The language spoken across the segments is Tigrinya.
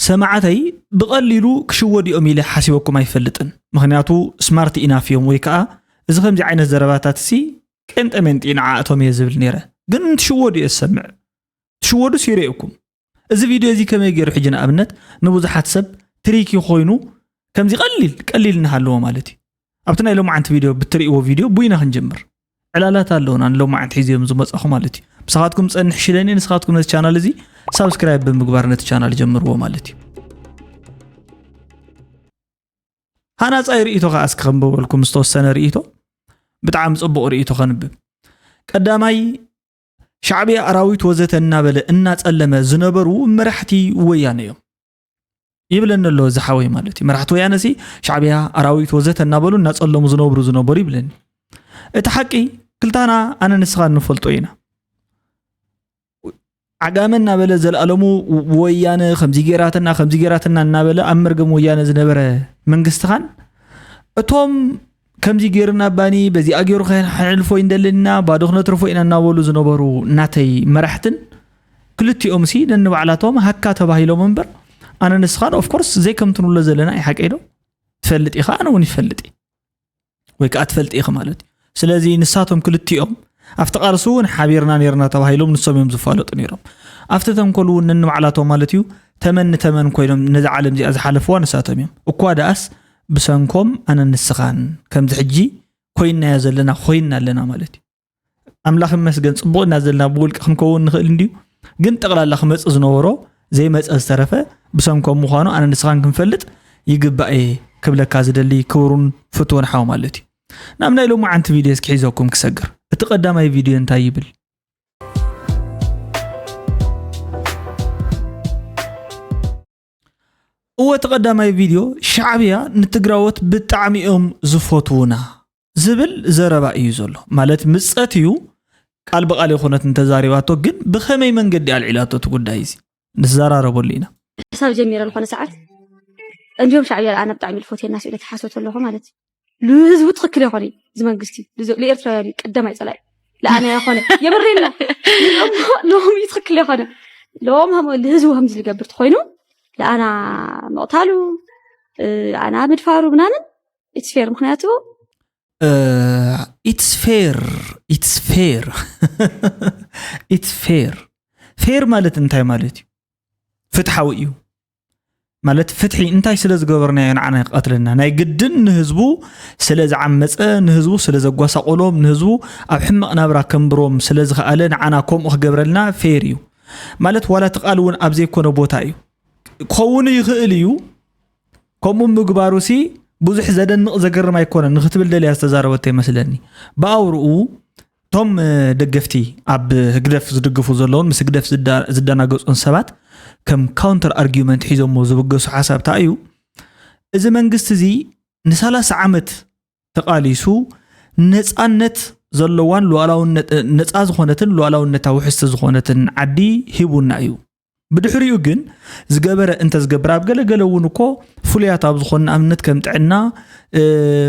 سمعتي بقليلو كشودي أميلي حاسبكم ما يفلتن مخنياتو سمارت إنافيهم ويكا إذا خمزي عين الزرباتات سي كنت أمنت إن عاقتهم يزبل نيرة قن تشودي السمع تشودو سيريئكم إذا فيديو زي كما يجي روح جنا أبنت نبوز حتسب تريكي خوينو كمزي قليل نهالو مالتي أبتنا لو ما عند فيديو بتريقوا فيديو بوينا هنجمر علالات اللون أنا لو ما عند حيزيهم زمز أخو مالتي بسخاتكم تسألن حشيلاني نسخاتكم نت channel زي سبسكرايب بمقبار نت channel جمروا مالتي هانا صاير رئيتو خاسك خنبو لكم استوسنا رئيتو بتعام صبق رئيتو خنبب قداماي شعبي أراويت وزتنا بل إنا تألم زنبرو مرحتي ويانيو يبلن اللو زحاوي مالتي مرحت ويانسي شعبي أراويت وزتنا بلو الناس ألم زنبرو يبلن اتحقي كلتانا أنا نسخان نفلطوينا عقامنا بل زل ألمو ويانا خمزي جيراتنا نابل أمرقم ويانا زنبرة منقستخان اتوم كمزي جيرنا باني بزي أجيرو خير حلفو يندلنا بعدو نترفو إنا ناولو زنبرو ناتي مرحتن كلتي أمسي لأنه بعلاتهم هكا تباهيلو منبر أنا نسخان أوف كورس زي كم تنولو زلنا أي حق إيدو تفلت إخا أنا وني تفلت إيه ويكا أتفلت إخا مالتي سلازي نساتهم كلتي أم أفتقارسون حبيرنا نيرنا تباهيلو نصوم يوم زفالوط نيرم أفتتهم كلو ننو بعلاتهم مالتيو تمن كويلهم نزع عالم زي أزحالفوا نساتهم يوم وكواد أس بسانكم أنا نسخان كم زحجي كوينا يزلنا خوينا لنا مالتي أملاخ مسجن صبونا نزلنا بقول خنكون نخل نديو جنت أغلى لخمس أزنورو زي ما أسترفه بسانكم مخانو أنا نسخان كنفلت يجيب بقى قبل كازد اللي كورون فتون حاو مالتي نعمنا لو ما عند فيديوز كحيزوكم كسجر اتقدم أي فيديو انتايبل هو تقدم أي فيديو شعبية نتقراوت بالتعميهم زفوتونا زبل زربا يزولو مالت مسأتيو قال بقالي خونت انتزاريواتو جن بخمي من قد العلاتو تقول دايزي نزارا ربو لينا حساب جميل الخونة ساعات اليوم شعبية أنا بتعمل فوتي الناس اللي تحاسوت اللهم مالتي لازم تخكل يا خوني زمان قستي لإرترا قدام يطلع لا أنا يا خوني يمرينا لهم يتخكل يا خوني لهم هم الهزو همز اللي قبرت خوينو لا أنا مقتالو أنا مدفارو بنانا it's fair مخناتو it's fair fair مالت انتاي مالتي فتحاو إيو مالت فتحي انتاي سلز قبرنا ينعنا قتلنا ناي قدن نهزبو سلز عمس نهزبو سلز قواسا قولوم نهزبو أو حمق نابرا كمبروم سلز خالين عنا كوم قبرنا فيريو مالت ولا تقالون أبزي كونو بوتايو كونو يخيليو كومو مقباروسي بوزح زدن زقر ما يكون نختبل دلي استزاروتي مثلني باورو توم دقفتي اب قدف زدقفو زلون مس قدف زدانا قصون سبات كم كاونتر ارجيومنت حيزمو زبقسو حساب تايو اذا منغست زي نسالاس عمت تقاليسو نصانت زلوان لولاونت نصا زخونتن لولاونتا وحست زخونتن عدي هيبونا ايو بدحريو جن زقبر انت زقبر بقلقلون كو فليات ابزخون امنت كم تعنا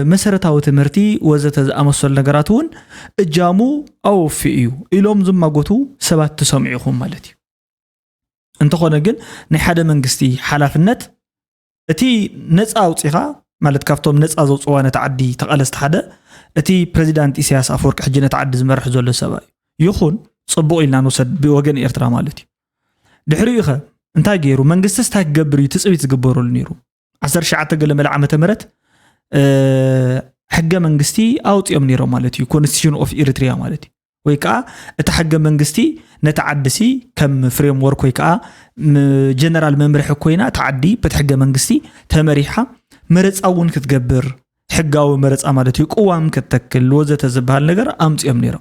مسرتاو تمرتي وزت امسل نغراتون اجامو او فيو الوم زما غوتو سبات تسمعيكم مالتي انت خونا جن ني حدا منغستي حلافنت اتي نصا اوصيخا مالت كافتوم نصا زوصوانه تعدي تقلست حدا اتي بريزيدنت إسياس أفورك حجنه تعد زمرح زول سباي يخون صبو إلنا نوسد بوجن إرترا مالتي دحريو خا انتا غيرو منغستس تاغبري تصبيت زغبرو لنيرو 10 قلم العامه مرت حق منغستي اوطيوم نيرو مالتي كونستيتيوشن اوف إريتريا مالتي ويكا اتحق منغستي نتعدسي كم فريم ورك ويكا جنرال ممبر حكوينا تعدي بتحق منغستي تمريحه مرص اون كتغبر حقاوي مرص مالتي قوام كتكل وزته زبال ነገር امطيوم نيرو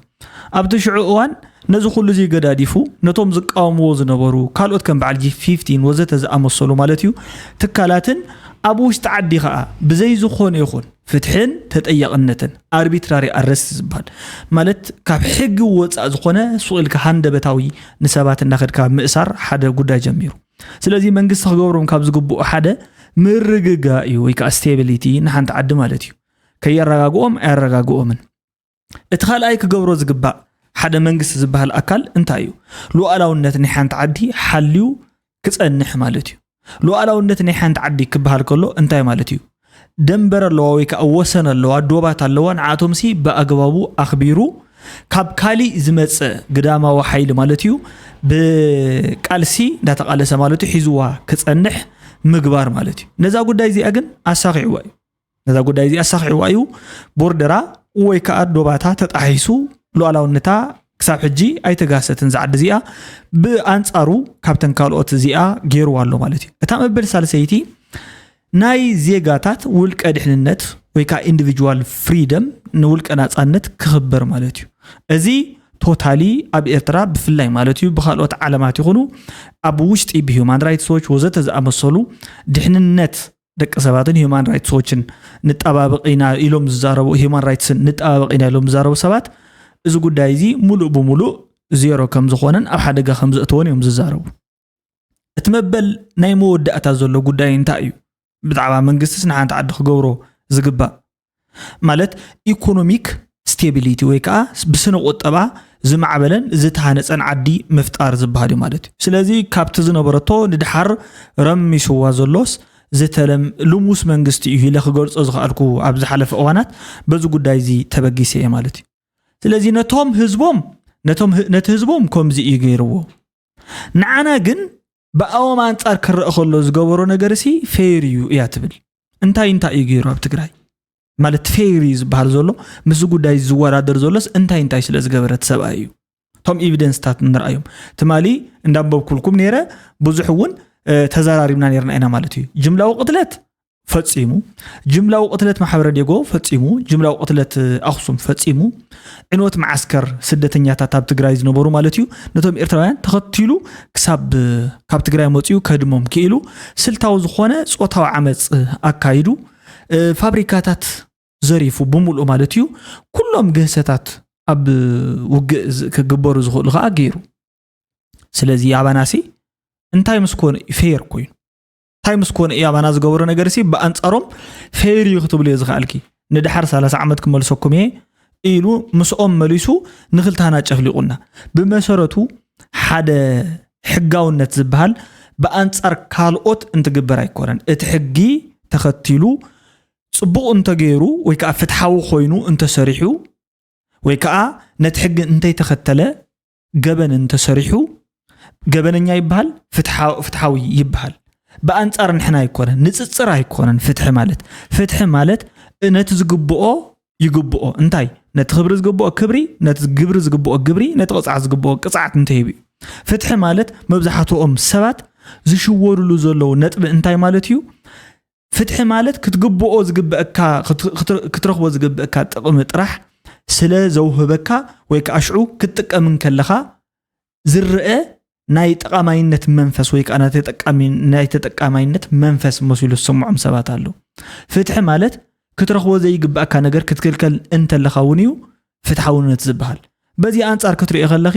ابتشعوان نزو كل زي قداديفو نتوم زقاومو زنبرو كالوت كم بعد جي 15 وزته زامسلو مالتيو تكالاتن ابوش تعدي خا بزي زخون يخون فتحن تطيقنتن اربيتراري ارست زبال مالت كاب حق وصا زخونه سوقلك هاندبتاوي نسبات ناخدكا مئسار حدا غدا جميرو سلازي منغست خغبروم كاب زغبو حدا مرغغا اي ويكا ستابيليتي نحنت عد مالتيو كيرغاغوم ارغاغومن اتخالاي كغبرو زغبا حدا منغست زبال اكل انتايو لوالونت نحنت عدي حليو كصنح مالتيو ሉዓላውነት ናይ ሓንቲ ዓዲ ክበሃል ከሎ እንታይ ማለት እዩ ደንበር ኣለዋ ወይ ከዓ ወሰን ኣለዋ ዶባት ኣለዋ ንዓቶም ሲ በአግባቡ አኽቢሩ ካብ ካሊ ዝመፀ ግዳማዊ ሓይሊ ማለት እዩ ብቃልሲ እንዳተቃለሰ ማለት እዩ ሒዝዋ ክጸንሕ ምግባር ማለት እዩ ነዛ ጉዳይ እዚኣ ግን አሳኺዕዋ እዩ ቦርደራ ወይ ከዓ ዶባታ ተጣሒሱ ሉዓላውነታ ክሳብ ሕጂ ኣይተጋሰትን ዝዓዲ እዚኣ ብኣንጻሩ ካብተን ካልኦት እዚኣ ገይሩ ኣሎ ማለት እዩ እታ መበል ሳልሰይቲ ናይ ዜጋታት ውልቀ ድሕንነት ወይ ከዓ ኢንዲቪጁዋል ፍሪደም ንውልቀ ናጻነት ክኽበር ማለት እዩ እዚ ቶታሊ ኣብ ኤርትራ ብፍላይ ማለት እዩ ብኻልኦት ዓለማት ይኹኑ ኣብ ውሽጢ ብሂውማን ራይትስ ዎች ወዘተ ዝኣመሰሉ ድሕንነት ደቂ ሰባትን ሂውማን ራይትስ ዎችን ንጠባበቂና ኢሎም ዝዛረቡ ሂውማን ራይትስን ንጠባበቂና ኢሎም ዝዛረቡ ሰባት እዚ ጉዳይ እዚ ሙሉእ ብሙሉእ ዜሮ ከም ዝኾነን ኣብ ሓደጋ ከም ዘእተወን እዮም ዝዛረቡ እቲ መበል ናይ መወዳእታ ዘሎ ጉዳይ እንታይ እዩ ብዛዕባ መንግስትስ ንሓንቲ ዓዲ ክገብሮ ዝግባእ ማለት ኢኮኖሚክ ስቴቢሊቲ ወይ ከዓ ብስነ ቁጠባ ዝማዕበለን ዝተሃነፀን ዓዲ ምፍጣር ዝበሃል እዩ ማለት እዩ ስለዚ ካብቲ ዝነበረቶ ንድሓር ረሚስዋ ዘሎስ ዝተለም ልሙስ መንግስቲ እዩ ኢለ ክገልጾ ዝኽኣልኩ ኣብ ዝሓለፈ እዋናት በዚ ጉዳይ እዚ ተበጊሰ እየ ማለት እዩ ስለዚ ነቲ ህዝቦም ከምዚ እዩ ገይርዎ ንዓና ግን ብኣዎም አንጻር ክረአ ከሎ ዝገበሮ ነገር ሲ ፌር እዩ እያ ትብል እንታይ እዩ ገይሩ ኣብ ትግራይ ማለት ፌር ዝበሃል ዘሎ ምስ ጉዳይ ዝወዳደር ዘሎስ እንታይ ስለ ዝገበረ ተሰብኣይ እዩ ቶም ኤቪደንስታት ንርአዮም ትማሊ እንዳንበብኩልኩም ነይረ ብዙሕ እውን ተዘራሪብና ነርና ኢና ማለት እዩ ጅምላዊ ቅትለት ፈጺሙ ጅምላዊ ቅትለት ማሕበረ ዴጎ ፈጺሙ ጅምላዊ ቅትለት ኣኽሱም ፈጺሙ ዕንወት ማዓስከር ስደተኛታት ኣብ ትግራይ ዝነበሩ ማለት እዩ ነቶም ኤርትራውያን ተኸቲሉ ካብ ትግራይ መጽኡ ከድሞም ክኢሉ ስልታዊ ዝኾነ ጾታዊ ዓመጽ ኣካይዱ ፋብሪካታት ዘሪፉ ብሙሉእ ማለት እዩ ኩሎም ገህሰታት ኣብ ውግእ ክግበሩ ዝኽእሉ ከዓ ገይሩ ስለዚ ኣባናሲ እንታይ ምስኮነ ፌር ኮይኑ እንታይ ምስኮነ ኣባና ዝገበሩ ነገር ሲ በአንጻሮም ፌር ይኽትብሉ ዝኽኣልኪ ንድሓር 30 ዓመት ክመልሰኩም ኢሉ ምስኦም መሊሱ ንኽልታና ጨፍሊቁና ብመሰረቱ ሓደ ሕጋውነት ዝበሃል በአንጻር ካልኦት እንትግበር ኣይኮነን እቲ ሕጊ ተኸቲሉ ጽቡቕ እንተገይሩ ወይ ከዓ ፍትሓዊ ኮይኑ እንተሰሪሑ ወይ ከዓ ነቲ ሕጊ እንታይ ተኸተለ ገበን እንተሰሪሑ ገበነኛ ይበሃል ፍትሓዊ ይበሃል በአንጻር ንሕና ኣይኮነን ንጽጽር ኣይኮነን ፍትሒ ማለት ነቲ ዝግብኦ ይግብኦ እንታይ ነቲ ክብሪ ዝግብኦ ክብሪ ነቲ ግብሪ ዝግብኦ ግብሪ ነቲ ቅጽዓት ዝግብኦ ቅጽዓት እንተይቢ ፍትሒ ማለት መብዛሕትኦም ሰባት ዝሽወሩሉ ዘለው ነጥብ እንታይ ማለት እዩ ፍትሒ ማለት ክትግብኦ ዝግብአካ ክትረኽቦ ዝግብአካ ጥቕሚ ጥራሕ ስለ ዘውህበካ ወይ ከዓ ሽዑ ክትጥቀምን ከለኻ ዝርአ ናይ ጠቃማይነት መንፈስ ወይ ከዓ ናይ ተጠቃማይነት መንፈስ መስሉ ዝሰምዖም ሰባት አሉ ፍትሒ ማለት ክትረኽቦ ዘይግብአካ ነገር ክትክልከል እንተለኻ እውን እዩ ፍትሓውነት ዝበሃል በዚ አንጻር ክትሪኢ ከለኺ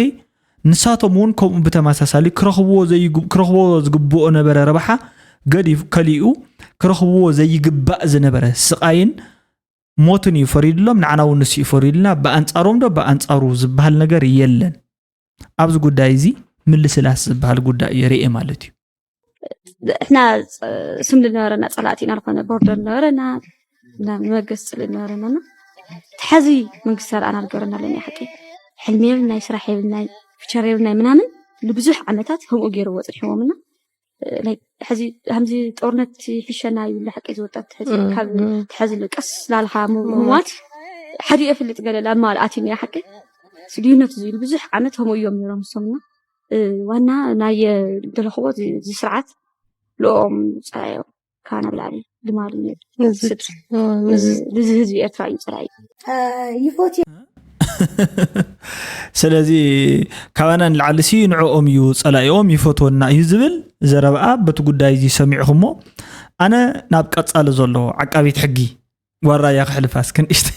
ንሳቶም እውን ከምኡ ብተመሳሳሊ ክረኽቦ ዝግብኦ ነበረ ረብሓ ገዲፍ ከሊኡ ክረኽቦ ዘይግባእ ዝነበረ ስቃይን ሞትን ይፈሪድሎም ንዓና እውን ንስ ይፈሪድልና በአንጻሮም በአንጻሩ ዝበሃል ነገር የለን ኣብዚ ጉዳይ እዚ ምልስላስ ዝበሃል ጉዳይ የርኢ ማለት እዩ እሕና ስም ልነበረና ጸላእቲና ዝኾነ ቦርደር ነበረና መገስ ልነበረና ተሓዚ መንግስቲ ሰራኣና ዝገበረና ለና ሓቂ ሕልሚ ናይ ስራሕ ናይ ፍቸር ናይ ምናምን ለብዙሕ ዓመታት ከምኡ ገይርዎ ጽድሕዎምና ናይ ሕዚ همزي ጦርነት ፍሸና ይብል ሓቂ ዝወጣት ሕዚ ካብ ተሓዚ ልቀስ ላልኻ ሞት ሓዲ ይፍልጥ ገለላ ማልኣቲን ያ ሓቂ ስልዩነት ዝብል ብዙሕ ዓመት ከምኡ እዮም ነሮም ሰምና ዋና ናይ ደለኽቦ ዝስርዓት لኦም ጻዮ ካና ብላሊ ድማል እዚ ህዝቢ ኤርትራ ይጽራይ ይፎት ስለዚ ካባና ንላዕልሲ ንዕኦም እዩ ጸላዮም ይፎቶና እዩ ዝብል ዘረብኣ በቲ ጉዳይ እዚ ሰሚዕኹሞ ኣነ ናብ ቀጻለ ዘሎ ዓቃቢት ሕጊ ወራያ ክሕልፋስ ክንእሽት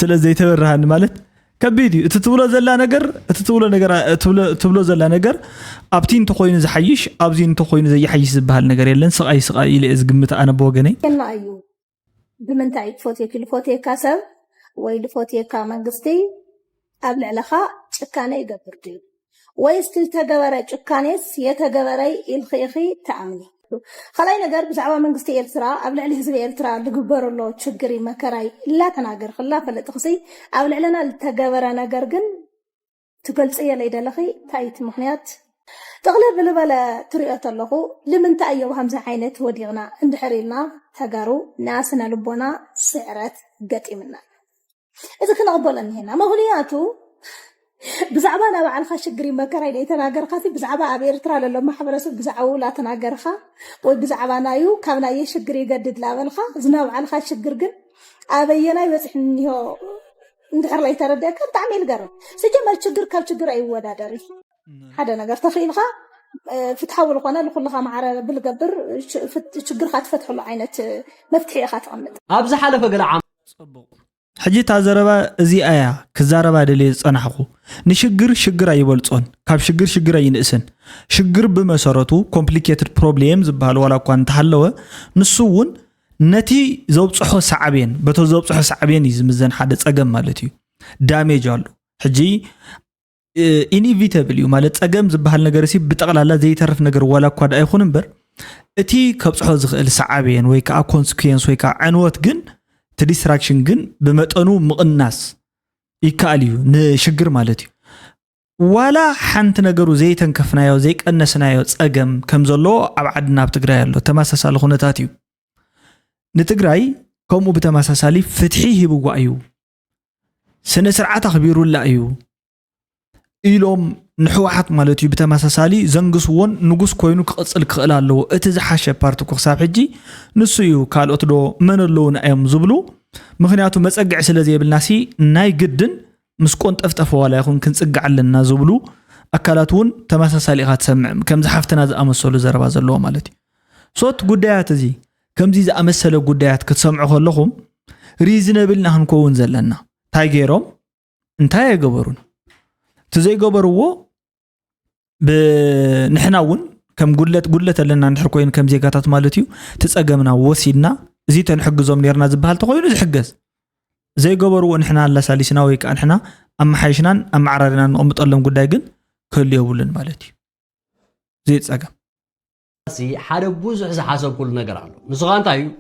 ስለዚ ዘይተበረሃን ማለት ከቢድ እዩ እትትብሎ ዘላ ነገር ኣብቲ እንተ ኮይኑ ዝሓይሽ ኣብዚ እንተ ኮይኑ ዘይሓይሽ ዝበሃል ነገር የለን ስቃይ ኢለ ዝግምት ኣነ ብወገነይ ከና እዩ ብምንታይ ፎቴካ ሰብ ወይ ልፎቴካ መንግስቲ ኣብ ልዕለኻ ጭካነ ይገብር ድዩ ወይስ ዝተገበረ ጭካኔስ የተገበረ ኢልኺ ተኣምኒ خلاي نجار بزعوا من قصتي إرترا قبل عليه زي إرترا لجبر الله تشجري مكراي لا تناجر خلا فلا تخصي قبل علينا التجاور نجار جن تقول سيا ليدا لخي تايت مخنيات تغلب بالبلا طريقة الله لمن تأيو همزة عينت ودينا عند حرينا تجارو ناسنا لبنا سعرات قتي منا إذا كنا قبلنا هنا ما هو نياتو بزعبانا وعن خاش قريب مكراي لي تناجر خاطي بزعبا عبير ترى لما حبرسو بزعو لا تناجر خا وبزعبانا يو كامنا يشقري يقدد لا بالخا زناو عن خاش قرقن أبينا يوسحني هو ندحر لي ترى ده كان تعمل قرن سجمر شقر كاب شقر أي ودا داري هذا نجار تخيل خا فتحول قناة لكل خا مع بالقبر شقر خات فتحوا له عينة مفتحية خات عمد أبز حالة فقل عام حجي تازربا زي آية كزاربا دليل صنحقو نشجر شجر يبلصون كاب شجر ينقسن شجر بمسارته complicated problems بحال ولا كون تحلوه نسوون نتي زوبصحو صعبين بتو زوبصحو صعبين يزمزن حدا صقم مالتي داميج አሉ حجي inevitable ማለት صقم ዝبحال ነገር ሲ بتقلالا ዘይተርፍ ነገር ወላ ኳድ አይኹን እምበር እቲ ከብጽሖ ዝኽእል صعبين ወይ ካ consequence ወይ ካ ዕንወት ግን تديستراكشن جن بمتقنو مقناس يكاليو نشجر مالتيو ولا حنت نجرو زي تنكفنايو زي قنسنايو صقم كمزلو ابعدنا بتግራይ ያለው ተማሳሳለ ሆነታቲዩ ንትግራይ ከምኡ በተማሳሳሊ ፍትሒ ሂብዋ እዩ ስነ ስርዓት አኽቢሩላ እዩ ኢሎም ንሕዋሓት ማለትዩ በተማሳሳሊ ዘንግስዎን ንጉስ ኮይኑ ክቅጽል ክእል አለው እቲ ዝሓሸ ፓርቲ ኩክሳብ ሕጂ ንሱ እዩ ካልኦት ዶ መንለውን አየም ዝብሉ ምክንያቱ መጸግዕ ስለዚ ይብልናሲ ናይ ግድን ምስቆን ጠፍጠፈ ዋላ ይኹን ክንጽግዓለና ዝብሉ አካላቱን ተማሳሳሊ ኢኻ ትሰምዕ ከም ዝሓፍተና ዝኣመሰሉ ዘረባ ዘለዎ ማለት እዩ ሶት ጉዳያት እዚ ከምዚ ዝኣመሰለ ጉዳያት ክትሰምዑ ከለኹም ሪዝነብል ናህንኮውን ዘለና ታይ ገይሮም እንታይ ይገበሩን تزيجبروا بنحناون كم قلت لنا نحر كوين كم زيجاتات مالتيو تسأجمنا وسيدنا زي تنحجزهم نيرنا زبهال تقولون يحجز زيجبروا نحنا لا سالسنا ويك نحنا أم حيشنا أم عررنا نقوم تقلم قدايجن كل يومين مالتي زي تسأجم سي حربوز حسب كل نجرانه نسخان تايو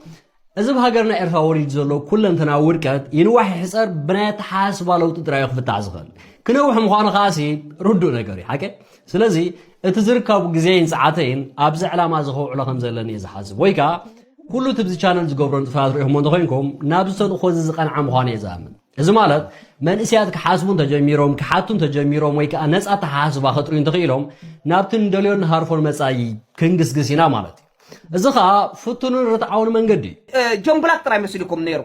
إذا بهاجرنا إرفع وريد زلوا كل أنتنا وركات ينوح حسر بنات حاسب على وتدريخ في التعزغل كنوح مخان خاسي ردوا نجاري حكي سلازي تزركوا بجزئين ساعتين أبزع على ما زخوا على خمسة لين يزحز ويكا كله تبزي channels جبران فاتريهم من دخينكم نابستون خوز زقان عم خاني زامن إذا مالت من إسياد كحاسبون تجميرهم كحاتون تجميرهم ويكا الناس أتحاسب خاطرين تغيرهم نابتن دليون هارفون مساي كنجس جسينا مالت إذا خا فتونو رتعاون من قدي جون بلاك ترى مسؤولكم نيرو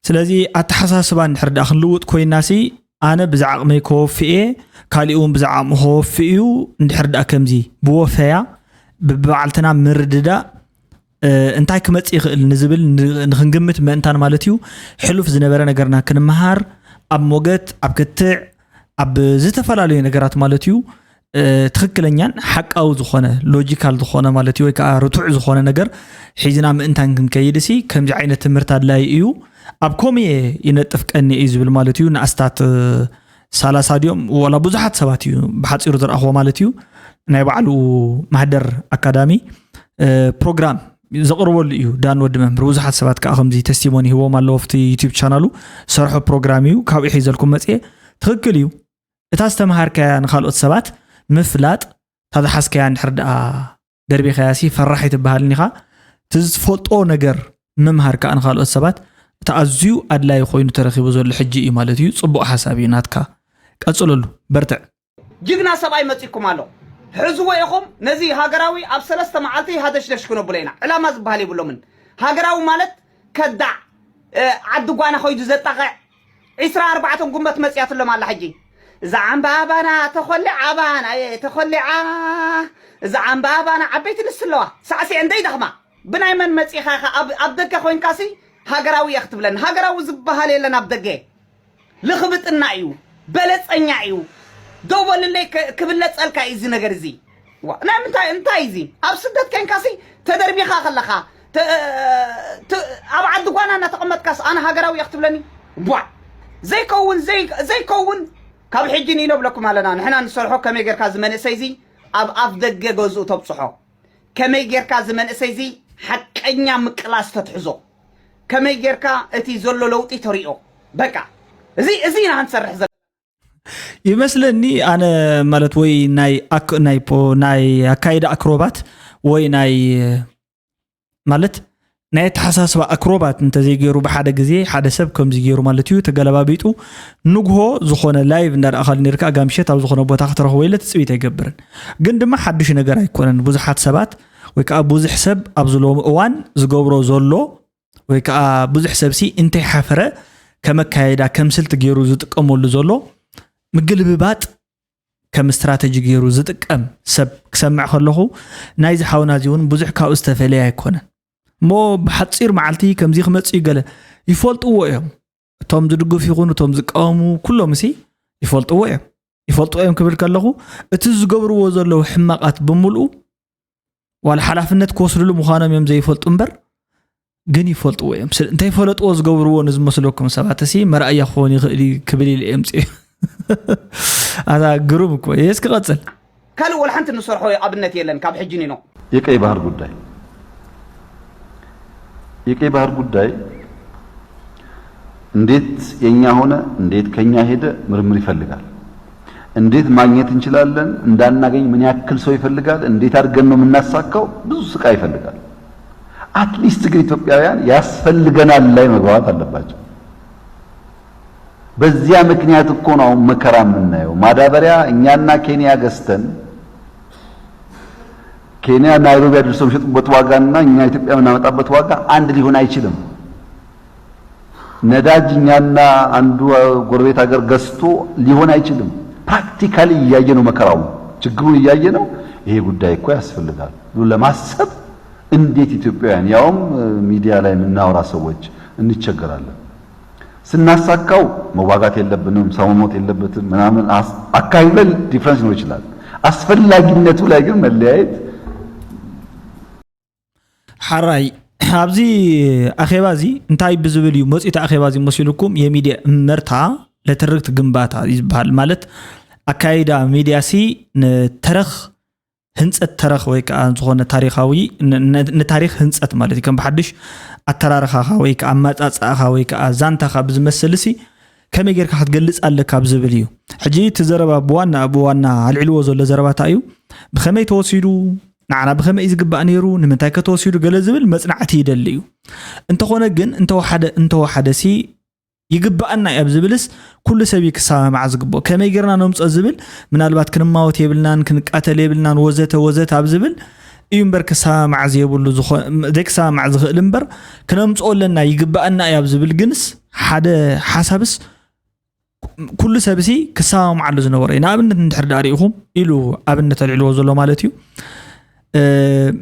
سلازي أتحساسبان نحر داخل لوت كوين ناسي أنا بزعق ميكو فيه كاليوم بزعق مهو فيو نحر دا كمزي بوفيا ببعلتنا مرددا انتاي كمت يخل نزبل نخنقمت ما انتان مالتيو حلو في زنبرا نقرنا كنمهار أب موقت أب كتع أب زتفلالي نقرات مالتيو تخكلنيان حق أو زخونة لوجيكال زخونة مالتيو ويكا رتوع زخونة نقر حيزنا ما انتان كنكيدسي كم جعينة تمرتاد لاي ايو أب كومي ينتفك أني إيزبل مالتيو نأستات سالاسا ديوم ولا بزحات سباتيو بحات إيرودر أخوة مالتيو نايبعلو مهدر أكادامي بروغرام زقربول إيو دان ود ممبر بزحات سبات كأخم زي تستيموني هو مالو في يوتيوب شانالو سرحو بروغراميو كاو إحيزالكم مسئي تغكليو اتاستمهار كيان خالقوت سبات مفلات هذا حس كيان حرد دربي خياسي فرحي تبهالنيخا تزفوطو نجر ممهار كأن خالقوت سبات تأزيو أدلا يخوينو ترخيبو زول الحجي إمالتيو صبو حسابي ناتكا قصلولو برتع جيغنا سباي مصيكم الله حزو يخم نزي هاجراوي اب سلسته معلتي هادش دشكنو بلينا الا ما زبالي بلو من هاجراو مالت كدع عد غانا خويدو زطقع 14 قمت مصيات له مال حجي زعم بابانا تخلي عبانا تخلي زعم بابانا عبيت السلوا ساسي عندي دخما بناي من مصيخا ابدك خوين كاسي هاجراوي يختب لنا هاجراو زبحال لنا ابدغه لخبطنا ايو بلصኛ ايو دوبل لي كبلص الكا ايزي ነገር زي نا انت ايزي اب سدت كان كاسي تدربيخا خلخا اب عد غانا نتقمط كاس انا هاجراوي يختب لني بوا زي كون كاب حجني نبلكم علينا نحنا نصلحو كمي غير كاز منسيزي اب دغه غزو تبصحو كمي جيركا زمن اسيزي حقنيا مقلاس فتحزو كمي جيركا اتي زولو لوطي تريو بقى زينا هنسرح زل يمثلني انا مالت وي ناي اكايدا اكروبات وي ناي مالت ناي تحساسب اكروبات انت زي غيرو بحاده غزي حاده سب كم زي غيرو مالتيو تغلبابيطو نغو زخونه لايف ندار اخال نيركا غامشيت اب زخونه بوتا خطرخ ويله تصبيت يغبرن ግን ድማ حدش ነገር አይኮነን ብዙሓት ሰባት ወይ ከዓ ብዙሕ ሰብ ኣብዝሎም እዋን ዝገብሮ ዘሎ ወይ ከዓ ብዙሕ ሰብሲ እንታይ ሓፈረ ከመካይዳ ከምስልት ገይሩ ዝጥቀመሉ ዘሎ ምግልብባት ከም ስትራቴጂ ገይሩ ዝጥቀም ሰብ ክሰምዕ ከለኹ ናይ ዝሓውና ዚውን ብዙሕ ካብ ዝተፈለየ አይኮነን ሞ بحصير معلتي كم زي خمصي قال يفولطوا ايام توم ዝድግፍ ይኹኑ ቶም ዝቃወሙ ኩሎም ሲ ይፈልጥዎ እዮም ክብል ከለኹ እቲ ዝገብርዎ ዘለው ሕማቃት ብምልኡ ዋላ ሓላፍነት ክወስድሉ ምዃኖም እዮም ዘይፈልጡ እምበር ግን ይፈልጥዎ እዮም እንታይ ፈለጥዎ ዝገብርዎ ንዝመስለኩም ሰባት ሲ መርኣያ ክኾን ይኽእል ክብል ይልእምጽ ኣዛ ግሩም እኮ እስኪ ቀጽል ካልእ ወላ ሓንቲ ንሰርሖ ኣብነት የለን ካብ ሕጂኒ ነው የቀይ ባህር ጉዳይ የቀይ ባህር ጉዳይ እንዴት የኛ ሆነ እንዴት ከኛ ሄደ ምርምር ይፈልጋል እንዴት ማግኘት እንችላለን እንዳናገኝ ምን ያክል ሰው ይፈልጋል እንዴት አድርገን ነው የምናሳካው ብዙ ስቃይ ይፈልጋል አትሊስት ግን ኢትዮጵያውያን ያስፈልገናል ላይ መግባባት አለባቸው በዚያ ምክንያት እኮ ነው መከራ የምናየው ማዳበሪያ እኛና ኬንያ ገዝተን ኬንያ ናይሮቢ አድርሰው ሸጡበት ዋጋና እኛ ኢትዮጵያ የምናመጣበት ዋጋ አንድ ሊሆን አይችልም ነዳጅ እኛና አንዱ ጎረቤት ሀገር ገዝቶ ሊሆን አይችልም ፕራክቲካሊ ያየነው መከራው ችግሩን ያየነው ይሄ ጉዳይ እኮ ያስፈልጋል ለማሰብ እንዴት ኢትዮጵያውያን ያውም ሚዲያ ላይ የምናወራ ሰዎች እንቸገራለን ስናሳካው መዋጋት የለብንም ሰሞሞት የለበትም ምናምን አካይበል ዲፈረንስ ነው ይችላል አስፈላጊነቱ ላይ ግን መለያየት حراي ابزي اخيبازي انتاي بزبل يو مصيت اخيبازي مسلكم يميديا مرتا لتركت ግንባታ ይባል ማለት አካይዳ ሚዲያ ሲ ተረኽ ህንጸት ተረኽ ወይ ከዓ ዝኾነ ታሪኻዊ ንታሪኽ ህንጸት ማለት ከም በሐድሽ አተራረኻኻ ወይ ከዓ ማጻጻኻ ወይ ከዓ ዛንታኻ ብዝመስልሲ ከመይ ጌርካ ክትገልጽ ኣለካ ብዝብል እዩ ሕጂ ትዘረባ ብዋና አልዕልዎ ዘሎ ዘረባታ እዩ ብኸመይ ተወሲዱ نعنا بخمة إذا جب أنيرو نمتى كتوصير جلزبل مصنعتي دليو أنت خونه جن أنت واحد سي يجب أن يبزبلس كل سبيك سام مع زجبو كما يجرنا نمص الزبل من البات كن موت يبلنان كن قتل يبلنان وزت أبزبل يمبرك سام مع زيبولو زخ ذيك سام مع زخ لمبر كنمص أقول لنا يجب أن يبزبل جنس حدا حسبس كل سبسي كسام على زنورين أبنت نتحر داريهم إلو أبنت العلو زلو مالتيو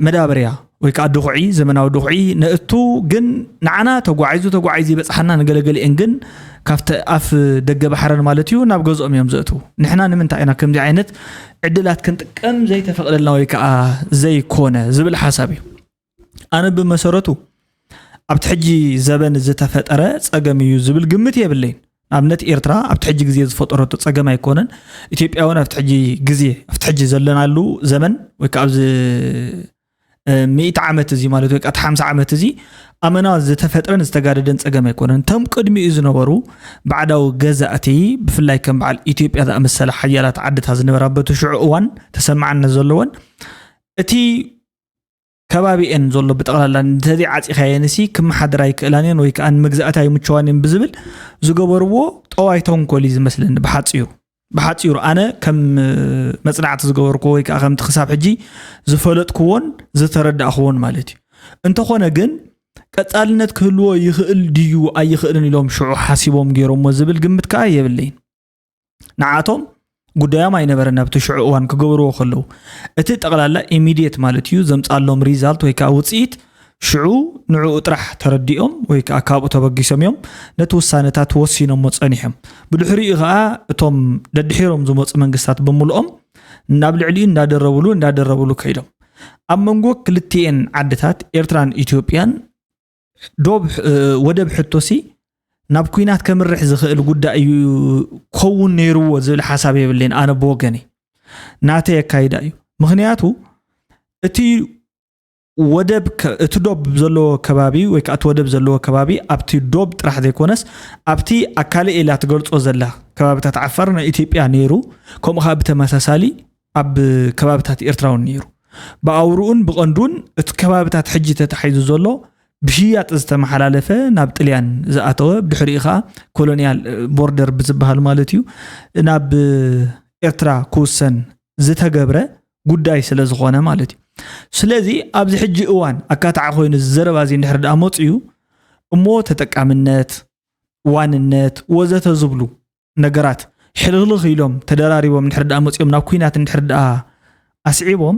مدابريا ويكا دغعي زمناو دغعي نأتو جن نعنا تقعيزي بس حنا نقلقل إنجن كافت أف دق بحرن مالتيو نابجوز يوم زأتو نحنا نمنتعنا كم دي عينت عدلات كنت كم زي تفقد لنا ويكا زي كونه زبل حسابي أنا بمسارته أبتحجي زبن زتفت أرأس أجمي زبل قمتي يبلين أبنت إيرترا أبتحجي جزية فطرته تسجم يكونن إثيوبيا وانا أبتحجي زلنا له زمن وكأبز 100 عام تزي مالته وك 50 عام تزي أمنا زتفترن استجاردن تسجم يكونن تم قدمي إذن ورو بعده جزأتي بفلاي كم بعد إثيوبيا ذا أمثال حيالات عدت هذا نبرابة شعوان تسمعنا زلون أتي كبابي إن زلوا بتقال لأن تدي عاد خيانسي كم حد رايك لانين ويكأن مجزأتها يمتشوانين بزبل زجبروا طوايتهم كوليز مثلاً بحاتيرو أنا كم مصنعت زجبر كويك أخم تخساب حجي زفلت كون زترد أخوان مالتي أنت خونا جن كتقالنت كلوا يخل ديو أي خلني لهم شو حاسبهم جيرهم وزبل قمت كأي باللين نعاتهم قدام أي نبرنا بتشعوان كجبروا خلو أتتقال لا immediate مالتيو زمت قالهم result ويكا وتصيت شعو نعو اطرح ترديهم ويكا كابو تبقي سميهم نتوسانة توسينهم مصانيهم بالحريق غا اتهم ددحيرهم زموص منقستات بمولهم نابل عليين نادربولو كيدهم أمنقو كلتين عدتات إيرتران إثيوبيان دوب ودب حتوسي ناب كوينات كمرح زخيل قد أيو كون نيرو زي الحسابي باللين أنا بوغاني ناتي كايدا أيو مغنياتو اتي ወደብ እትዶብ ዘለዎ ከባቢ ወይ ከዓ ወደብ ዘለዎ ከባቢ ኣብቲ ዶብ ጥራሕ ዘይኮነስ ኣብቲ ኣካል ኤላ ትገልጾ ዘላ ከባቢታት ዓፋር ናይ ኢትዮጵያ ነይሩ ከምኡ ከዓ ብተመሳሳሊ ኣብ ከባቢታት ኤርትራውን ነይሩ ብኣውሩኡን ብቐንዱን እቲ ከባቢታት ሕጂ ተታሒዙ ዘሎ ብሽያጥ ዝተመሓላለፈ ናብ ጥልያን ዝኣተወ ብድሕሪኡ ከዓ ኮሎኒያል ቦርደር ብዝበሃል ማለት እዩ ናብ ኤርትራ ክውሰን ዝተገብረ ጉዳይ ስለ ዝኾነ ማለት እዩ ስለዚ ኣብዚ ሕጂ እዋን ኣካታዕ ኮይኑ ዝዘረባ እዚ እንድሕር ደኣ መፅኡ እሞ ተጠቃምነት ዋንነት ወዘተ ዝብሉ ነገራት ሕልልኽ ኢሎም ተደራሪቦም እንድሕር ደኣ መፅኦም ናብ ኩናት እንድሕር ደኣ ኣስዒቦም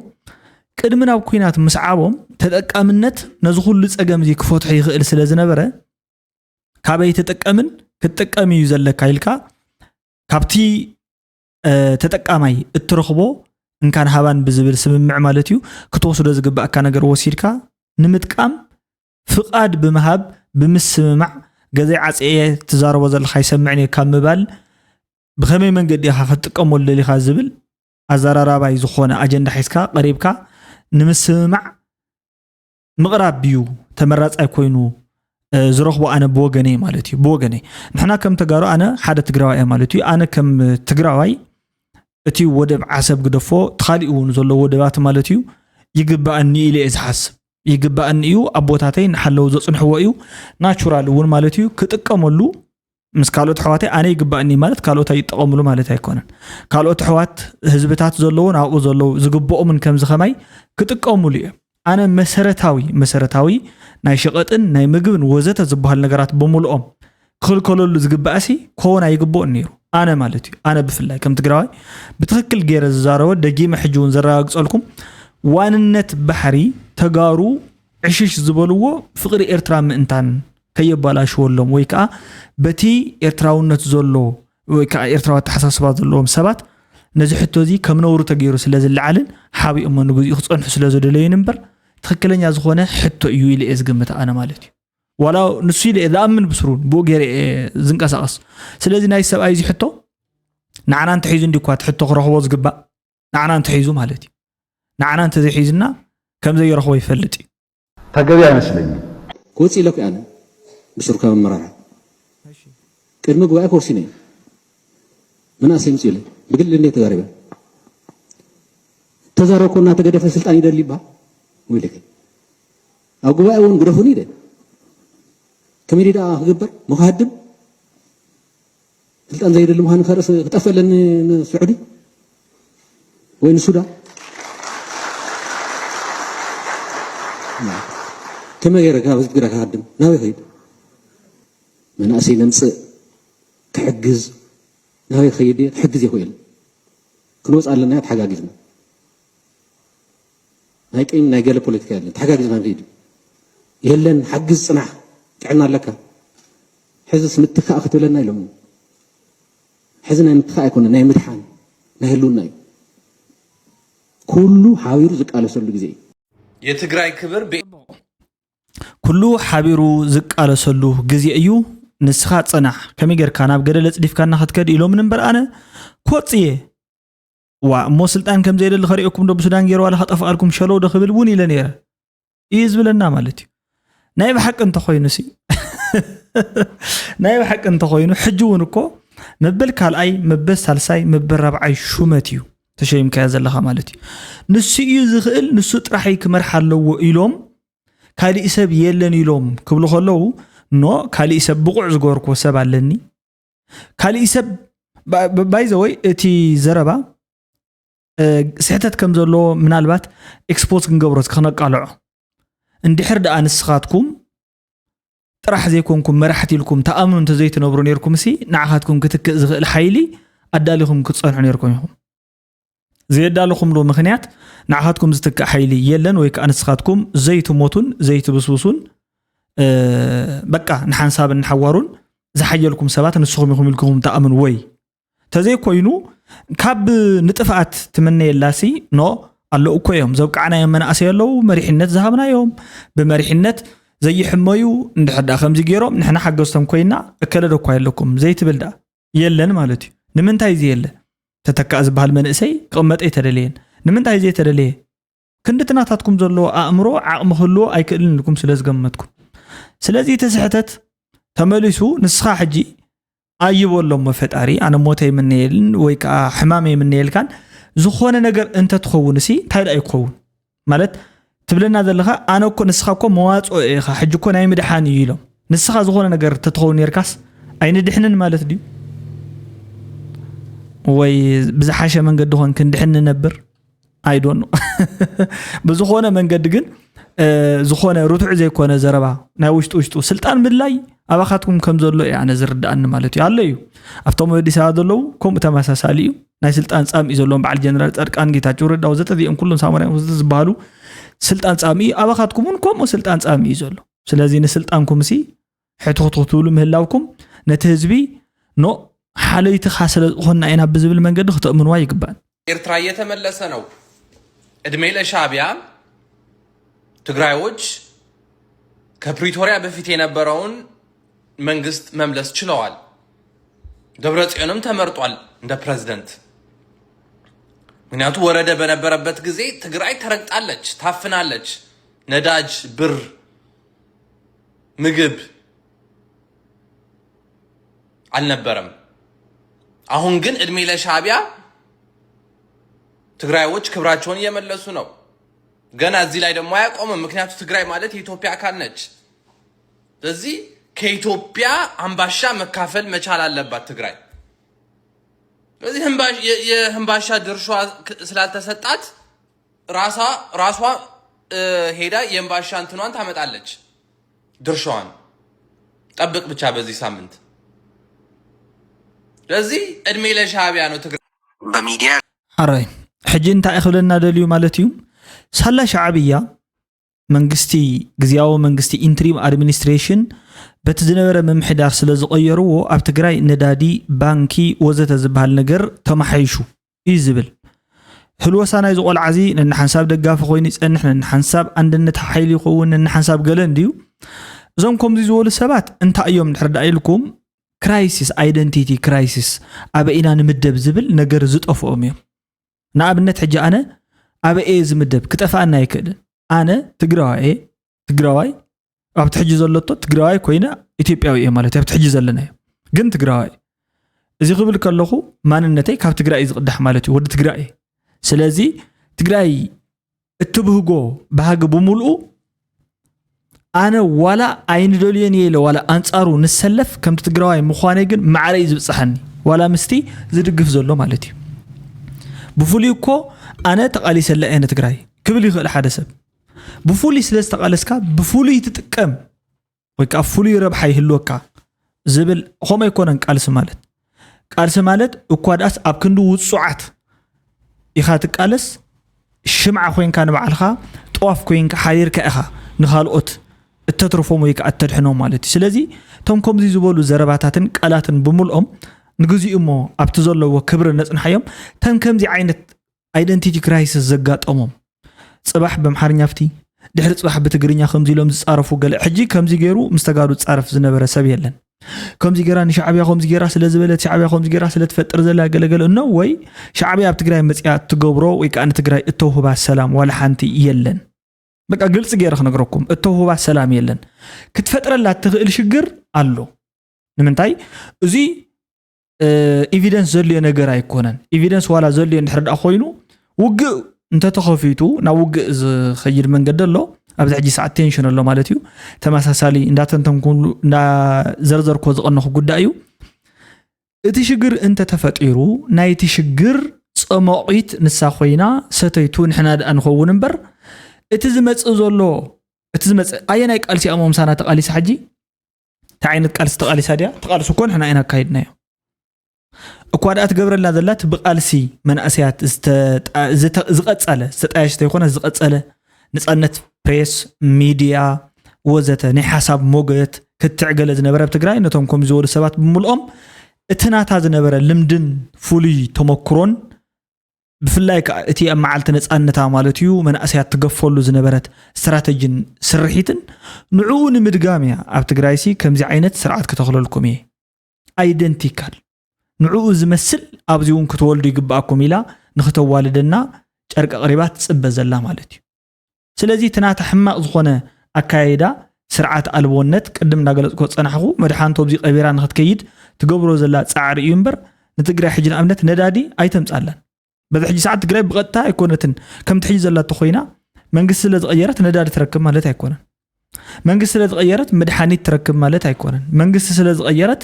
ቅድሚ ናብ ኩናት ምስዓቦም ተጠቃምነት ነዚ ኩሉ ፀገም እዚ ክፈትሑ ይኽእል ስለ ዝነበረ ካበይ ተጠቀምን ክትጠቀም እዩ ዘለካ ኢልካ ካብቲ ተጠቃማይ እትረኽቦ እንካን ሃባን ብዝብል ስምምዕ ማለት እዩ ክትወስዶ ዝግባእካ ነገር ወሲድካ ንምጥቃም ፍቃድ ብምሃብ ብምስምማዕ ገዘይ ዓፀየ ትዛረቦ ዘለካ ይሰምዕኒ ካብ ምባል ብኸመይ መንገዲ ኢኻ ክትጥቀመሉ ደሊኻ ዝብል ኣዘራራባይ ዝኾነ ኣጀንዳ ሒዝካ ቀሪብካ ንምስምማዕ ምቕራብ እዩ ተመራፃይ ኮይኑ ዝረኽቦ ኣነ ብወገነይ ማለት እዩ ብወገነይ ንሕና ከም ተጋሩ ኣነ ሓደ ትግራዋይ ማለት እዩ ኣነ ከም ትግራዋይ እቲ ወደብ ዓሰብ ግደፎ ተኻሊኡ እውን ዘሎ ወደባት ማለት እዩ ይግባአኒ ኢለ ዝሓስብ ይግባአኒ እዩ ኣቦታተይ ንሓለው ዘፅንሕዎ እዩ ናቹራል እውን ማለት እዩ ክጥቀመሉ ምስ ካልኦት ኣሕዋተይ ኣነ ይግባአኒ ማለት ካልኦት ኣይጥቀምሉ ማለት ኣይኮነን ካልኦት ኣሕዋት ህዝብታት ዘለውን ኣብኡ ዘለው ዝግብኦምን ከም ዝኸማይ ክጥቀምሉ እዮም ኣነ መሰረታዊ ናይ ሸቐጥን ናይ ምግብን ወዘተ ዝበሃል ነገራት ብምልኦም ክልከለሉ ዝግባእሲ ኮና ይግብኦ ነይሩ ኣነ ማለት እዩ ኣነ ብፍላይ ከም ትግራዋይ ብትክክል ገይረ ዝዛረበ ደጊመ ሕጂውን ዘረጋግፀልኩም ዋንነት ባሕሪ ተጋሩ ዕሽሽ ዝበልዎ ፍቅሪ ኤርትራ ምእንታን ከየባላሽወሎም ወይ ከዓ በቲ ኤርትራውነት ዘሎ ወይ ከዓ ኤርትራዊ ተሓሳስባ ዘለዎም ሰባት ነዚ ሕቶ እዚ ከም ነውሩ ተገይሩ ስለ ዝለዓልን ሓቢኦም ንግዚኡ ክፀንሑ ስለ ዝደለዩን እምበር ትክክለኛ ዝኾነ ሕቶ እዩ ኢለ ዝግምት ኣነ ማለት እዩ ወላ ንሱ ኢለ ዝኣምን ብስሩን ብኡ ገይረ ዝንቀሳቐስ ስለዚ ናይ ሰብኣይ እዚ ሕቶ ንዓና እንተሒዙ እንዲኳ ሕቶ ክረኽቦ ዝግባእ ንዓና እንተሒዙ ማለት እዩ ንዓና እንተዘይሒዝና ከም ዘይረኽቦ ይፈልጥ እዩ ተገቢ አይመስለኝም كوتسي لك أنا بشركة من مراحل كل ما جواك ورسيني من أسيم سيله بقول لي تجاربه تجارب كنا تجارب في السلطان يدري بها ويلك أو جواك ون جرفوني ده كم يريد أخبر مخدم السلطان زي اللي مهان خرس تقفل السعودي وين السودان كما غيرك هذا غيرك هادم ناوي خيد من أسي نمس كحجز ناوي خيدي حجز يخويل كنوز قال لنا تحجزنا هيك إن نجال بوليتيكال تحجزنا نريد يلن حجز صنع كعنا لك حزس متخا أخذ لنا يلوم حزنا متخا يكون نايم مدحان نهلون نايم كله حاوير زك على سول جزء የትግራይ ክብር ኩሉ ሓቢሩ ዝቃለሰሉ ግዜ እዩ ንስኻ ጽናሕ ከመይ ጌርካ ናብ ገደለ ጽዲፍካና ክትከድ ኢሎም ነበር ኣነ ኮጽየ ዋ እሞ ስልጣን ከም ዘይደሊ ኸሪአኩም ዶ ብሱዳን ገይሩ ዋላ ኸጠፋልኩም ሸለው ዶ ክብል እውን ኢለ ነይረ እዩ ዝብለና ማለት እዩ ናይ ብሓቂ እንተኾይኑሲ ናይ ብሓቂ እንተኾይኑ ሕጂ እውን እኮ መበል ካልኣይ መበል ሳልሳይ መበል ራብዓይ ሹመት እዩ ተሸይምካ ዘለኻ ማለት እዩ ንሱ እዩ ዝኽእል ንሱ ጥራሕይ ክመርሕ ኣለዎ ኢሎም ካሊእ ሰብ የለን ኢሎም ክብሉ ከለዉ ኖ ካሊእ ሰብ ብቑዕ ዝገበርክዎ ሰብ ኣለኒ ካሊእ ሰብ ባይዘወይ እቲ ዘረባ ስሕተት ከም ዘለዎ ምናልባት ኤክስፖዝ ክንገብሮት ክነቃልዖ እንድሕር ደኣ ንስኻትኩም ጥራሕ ዘይኮንኩም መራሕቲ ኢልኩም ተኣምኑ እንተዘይትነብሩ ነርኩም ሲ ንዓኻትኩም ክትክእ ዝኽእል ሓይሊ ኣዳሊኹም ክትፀንሑ ነርኩም ኢኹም زيدالكم لو مخنيات نعهاتكم زتك حيلي يلن ويك أنسخاتكم زيت موتون زيت بسوسون بقى نحنساب نحورون زحيلكم سبات نسخهم يخم لكم تأمن وي تزي كوينو كاب نتفقات تمني اللاسي نو قالوا أكويهم زوك عنا يوم أنا أسيلو مريحنت ذهبنا يوم بمريحنت زي حمايو نحد خمس جيرو نحن حجزتم كوينا أكلوا كويل لكم زيت بلدا يلن مالتي نمن تايزي يلن تتكأز بهالمنسي قمت إيه تدلين نمنت هاي زي تدليه ክንድትናታትኩም ዘሎ ኣእምሮ ዓቕሚ ክህልዎ ኣይክእልን ኢልኩም ስለ ዝገመትኩም ስለዚ ተስሕተት ተመሊሱ ንስኻ ሕጂ ኣይበሎም ፈጣሪ ኣነ ሞተ የምንየልን ወይ ከዓ ሕማም የምንየልካን ዝኾነ ነገር እንተ ትኸውን ሲ እንታይ ዳ ይኸውን ማለት ትብለና ዘለኻ ኣነ እኮ ንስኻ እኮ መዋጾ ኢኻ ሕጂ እኮ ናይ ምድሓን እዩ ኢሎም ንስኻ ዝኾነ ነገር ተትኸውን ነርካስ ኣይንድሕንን ማለት ድዩ ወይ ብዝሓሸ መንገዲ ኾን ክንድሕን ነበር I don't know بزخونه መንገድ ግን ዝኾነ ሩቱዕ ዘይኮነ ዘረባ ናይ ውሽጡ ስልጣን ምድላይ አባኻትኩም ከም ዘሎ ያነ ዝርዳእን ማለት እዩ አለ እዩ ኣብቶም ወዲሳ ዘለው ከም ተማሳሳሊ እዩ ናይ ስልጣን ጻም እዩ ዘሎም በዓል ጀነራል ጻድቃን ጌታቸው ረዳ ወዘተ ዚኦም ኩሎም ሳሙራይ ወዘተ ዝባሉ ስልጣን ጻም እዩ አባኻትኩም ከም ስልጣን ጻም እዩ ዘሎ ስለዚ ንስልጣንኩም ሲ ሕትኽትሉ ምህላውኩም ነቲ ህዝቢ ኖ ሓለይቲ ሓሰለ ዝኾነ አይና ብዝብል መንገድ ክትእምንዋ ይግባል ኤርትራ እየተመለሰ ነው እድሜ ለሻዕቢያ ትግራዮች ከፕሪቶሪያ በፊት የነበረውን መንግስት መምለስ ችለዋል ደብረጽዮንም ተመርጧል እንደ ፕሬዝዳንት ምክንያቱ ወረደ በነበረበት ጊዜ ትግራይ ተረግጣለች ታፍናለች ነዳጅ ብር ምግብ አልነበረም አሁን ግን እድሜ ለሻዕቢያ ትግራዮች ክብራቸውን እየመለሱ ነው ገና እዚህ ላይ ደግሞ ያቆመ ምክንያቱ ትግራይ ማለት የኢትዮጵያ አካል ነች ስለዚህ ከኢትዮጵያ አምባሻ መካፈል መቻል አለባት ትግራይ ስለዚህ የህምባሻ ድርሻ ስላልተሰጣት ራሷ ሄዳ የህምባሻ እንትኗን ታመጣለች ድርሻዋን ጠብቅ ብቻ በዚህ ሳምንት ስለዚህ እድሜ ለሻዕቢያ ነው ትግራይ በሚዲያ አራይ ሕጂ እንታይ እኽለና ደልዩ ማለት እዩ ሳላ ሻዕብያ መንግስቲ ግዝያዊ መንግስቲ ኢንትሪም አድሚኒስትሬሽን በቲ ዝነበረ መምሕዳር ስለ ዝቀየርዎ ኣብ ትግራይ ነዳዲ ባንኪ ወዘተ ዝበሃል ነገር ተማሓይሹ እዩ ዝብል ህልወሳ ናይ ዝቆልዓዚ ነንሓንሳብ ደጋፊ ኮይኑ ይጸንሕ ነንሓንሳብ አንድነት ሓይሊ ይኸውን ነንሓንሳብ ገለ እንድዩ እዞም ከምዚ ዝበሉ ሰባት እንታይ እዮም ንሕርዳ ኢልኩም ክራይሲስ አይደንቲቲ ክራይሲስ ኣበኢና ንምደብ ዝብል ነገር ዝጠፍኦም እዮም ንኣብነት ሕጂ ኣነ ኣበኤ ዝምደብ ክጠፋና ይክእል ኣነ ትግራዋይ ኣብ ትሕጂ ዘለቶ ትግራዋይ ኮይነ ኢትዮጵያዊ እየ ማለት ኣብ ትሕጂ ዘለና ግን ትግራዋይ እዚ ክብል ከለኹ ማንነተይ ካብ ትግራይ ዝቅዳሕ ማለት እዩ ወዲ ትግራይ ስለዚ ትግራይ እትብህጎ ባህግ ብሙልኡ ኣነ ዋላ ኣይንደልየን የለ ዋላ አንጻሩ ንሰለፍ ከም ትግራዋይ ምዃነ ግን ማዕረይ ዝብጽሐኒ ዋላ ምስቲ ዝድግፍ ዘሎ ማለት እዩ بفولي كو أنا تقالي سلا أنا تقرأي كبلي خل حدث بفولي سلست تقالسكا بفولي تتكم ويك أفولي ربحي هلوكا زبل هم يكونن قالس مالت وقادس أبكندو وسعات يخاتك قالس الشمع خوين كان بعلها طواف كوين كحير كأخا نخالقت التطرفهم ويك التدحنو مالتي سلازي توم كم زي زبولو زرباتاتن قالاتن بملؤم نجزي أمه أبتزله وكبر الناس نحيم تم كم زي عينة identity crisis زجات أمم صباح بمحرن يفتي دحرت صباح بتجرينيا خمزي لهم تعرفوا قال حجي كم زي جيرو مستقارو تعرف زنبر سبيلن كم زي جيران شعبي خمزي جيرا سلا زبلت شعبي خمزي جيرا سلا تفتر زلا قال إنه وي شعبي أبتجري مسيا تجبرو ويكأن تجري التوه السلام ولا حنتي يلن بقى قلت جيرا خنا نقرأكم التوه السلام يلن كتفتر لا تغير شجر الله نمنتاي زي evidence زلي ነገር አይኮነን evidence ዋላ ዘልዩ እንድሕርዳ ኮይኑ ውግ እንተ ተኸፊቱ ና ውግ ዝኸይድ መንገድ ኣሎ ኣብዚ ሕጂ ሰዓት ቴንሽን ኣሎ ማለት እዩ ተመሳሳሊ እንዳተንተንኩሉ እና ዘርዘርኮ ዝቐነኹ ጉዳይ እዩ እቲ ሽግር እንተ ተፈጢሩ ናይቲ ሽግር ጽሞቂት ንሳ ኮይና ሰተይቱ ንሕና እንኸውን እምበር እቲ ዝመጽእ ዘሎ እቲ ዝመጽእ ኣየናይ ቃልሲ ኣሞምሳና ተቃሊስ ሕጂ ታዓይነት ቃልሲ ተቃሊሳ ዲያ ተቃልሱ ኮን ሕና አይና ካይድናዮ እኳዳት ገብረላ ዘላት ብቃልሲ መንእስያት ዝቀጸለ ዝተጣያሽተ ይኮነ ዝቀጸለ ንጻነት ፕሬስ ሚዲያ ወዘተ ናይ ሓሳብ ሞገት ክትዕገለ ዝነበረ ትግራይ ነቶም ከም ዝወሉ ሰባት ብምልኦም እትናታ ዝነበረ ልምድን ፉሉይ ተመክሮን ብፍላይ እቲ መዓልቲ ነጻነታ ማለት እዩ መንእስያት ትገፈሉ ዝነበረት ስትራቴጂን ስርሒትን ንዑኡ ንምድጋምያ ኣብ ትግራይ ሲ ከምዚ ዓይነት ስርዓት ከተኽለልኩም እየ አይደንቲካል ንዑኡ ዝመስል ኣብዚውን ክትወልዱ ይግባአኩም ኢላ ንኽተዋልደና ጨርቀ ቅሪባት ጽበ ዘላ ማለት እዩ ስለዚህ ትናተ ሕማቕ ዝኾነ ኣካይዳ ስርዓት ኣልቦነት ቅድም እንዳገለጽኩ ጸናሕኹ መድሓንቶ ብዚ ቀቢራ ንኽትከይድ ትገብሮ ዘላ ጻዕሪ እዩ እምበር ንትግራይ ሕጂ ንኣብነት ነዳዲ ኣይተምጻለን በዚ ሕጂ ሰዓት ትግራይ ብቐጥታ ኣይኮነትን ከም ትሕጂ ዘላቶ ኮይና መንግስቲ ስለ ዝቐየረት ነዳዲ ትረክብ ማለት ኣይኮነን መንግስቲ ስለ ዝቐየረት መድሓኒት ትረክብ ማለት ኣይኮነን መንግስቲ ስለ ዝቐየረት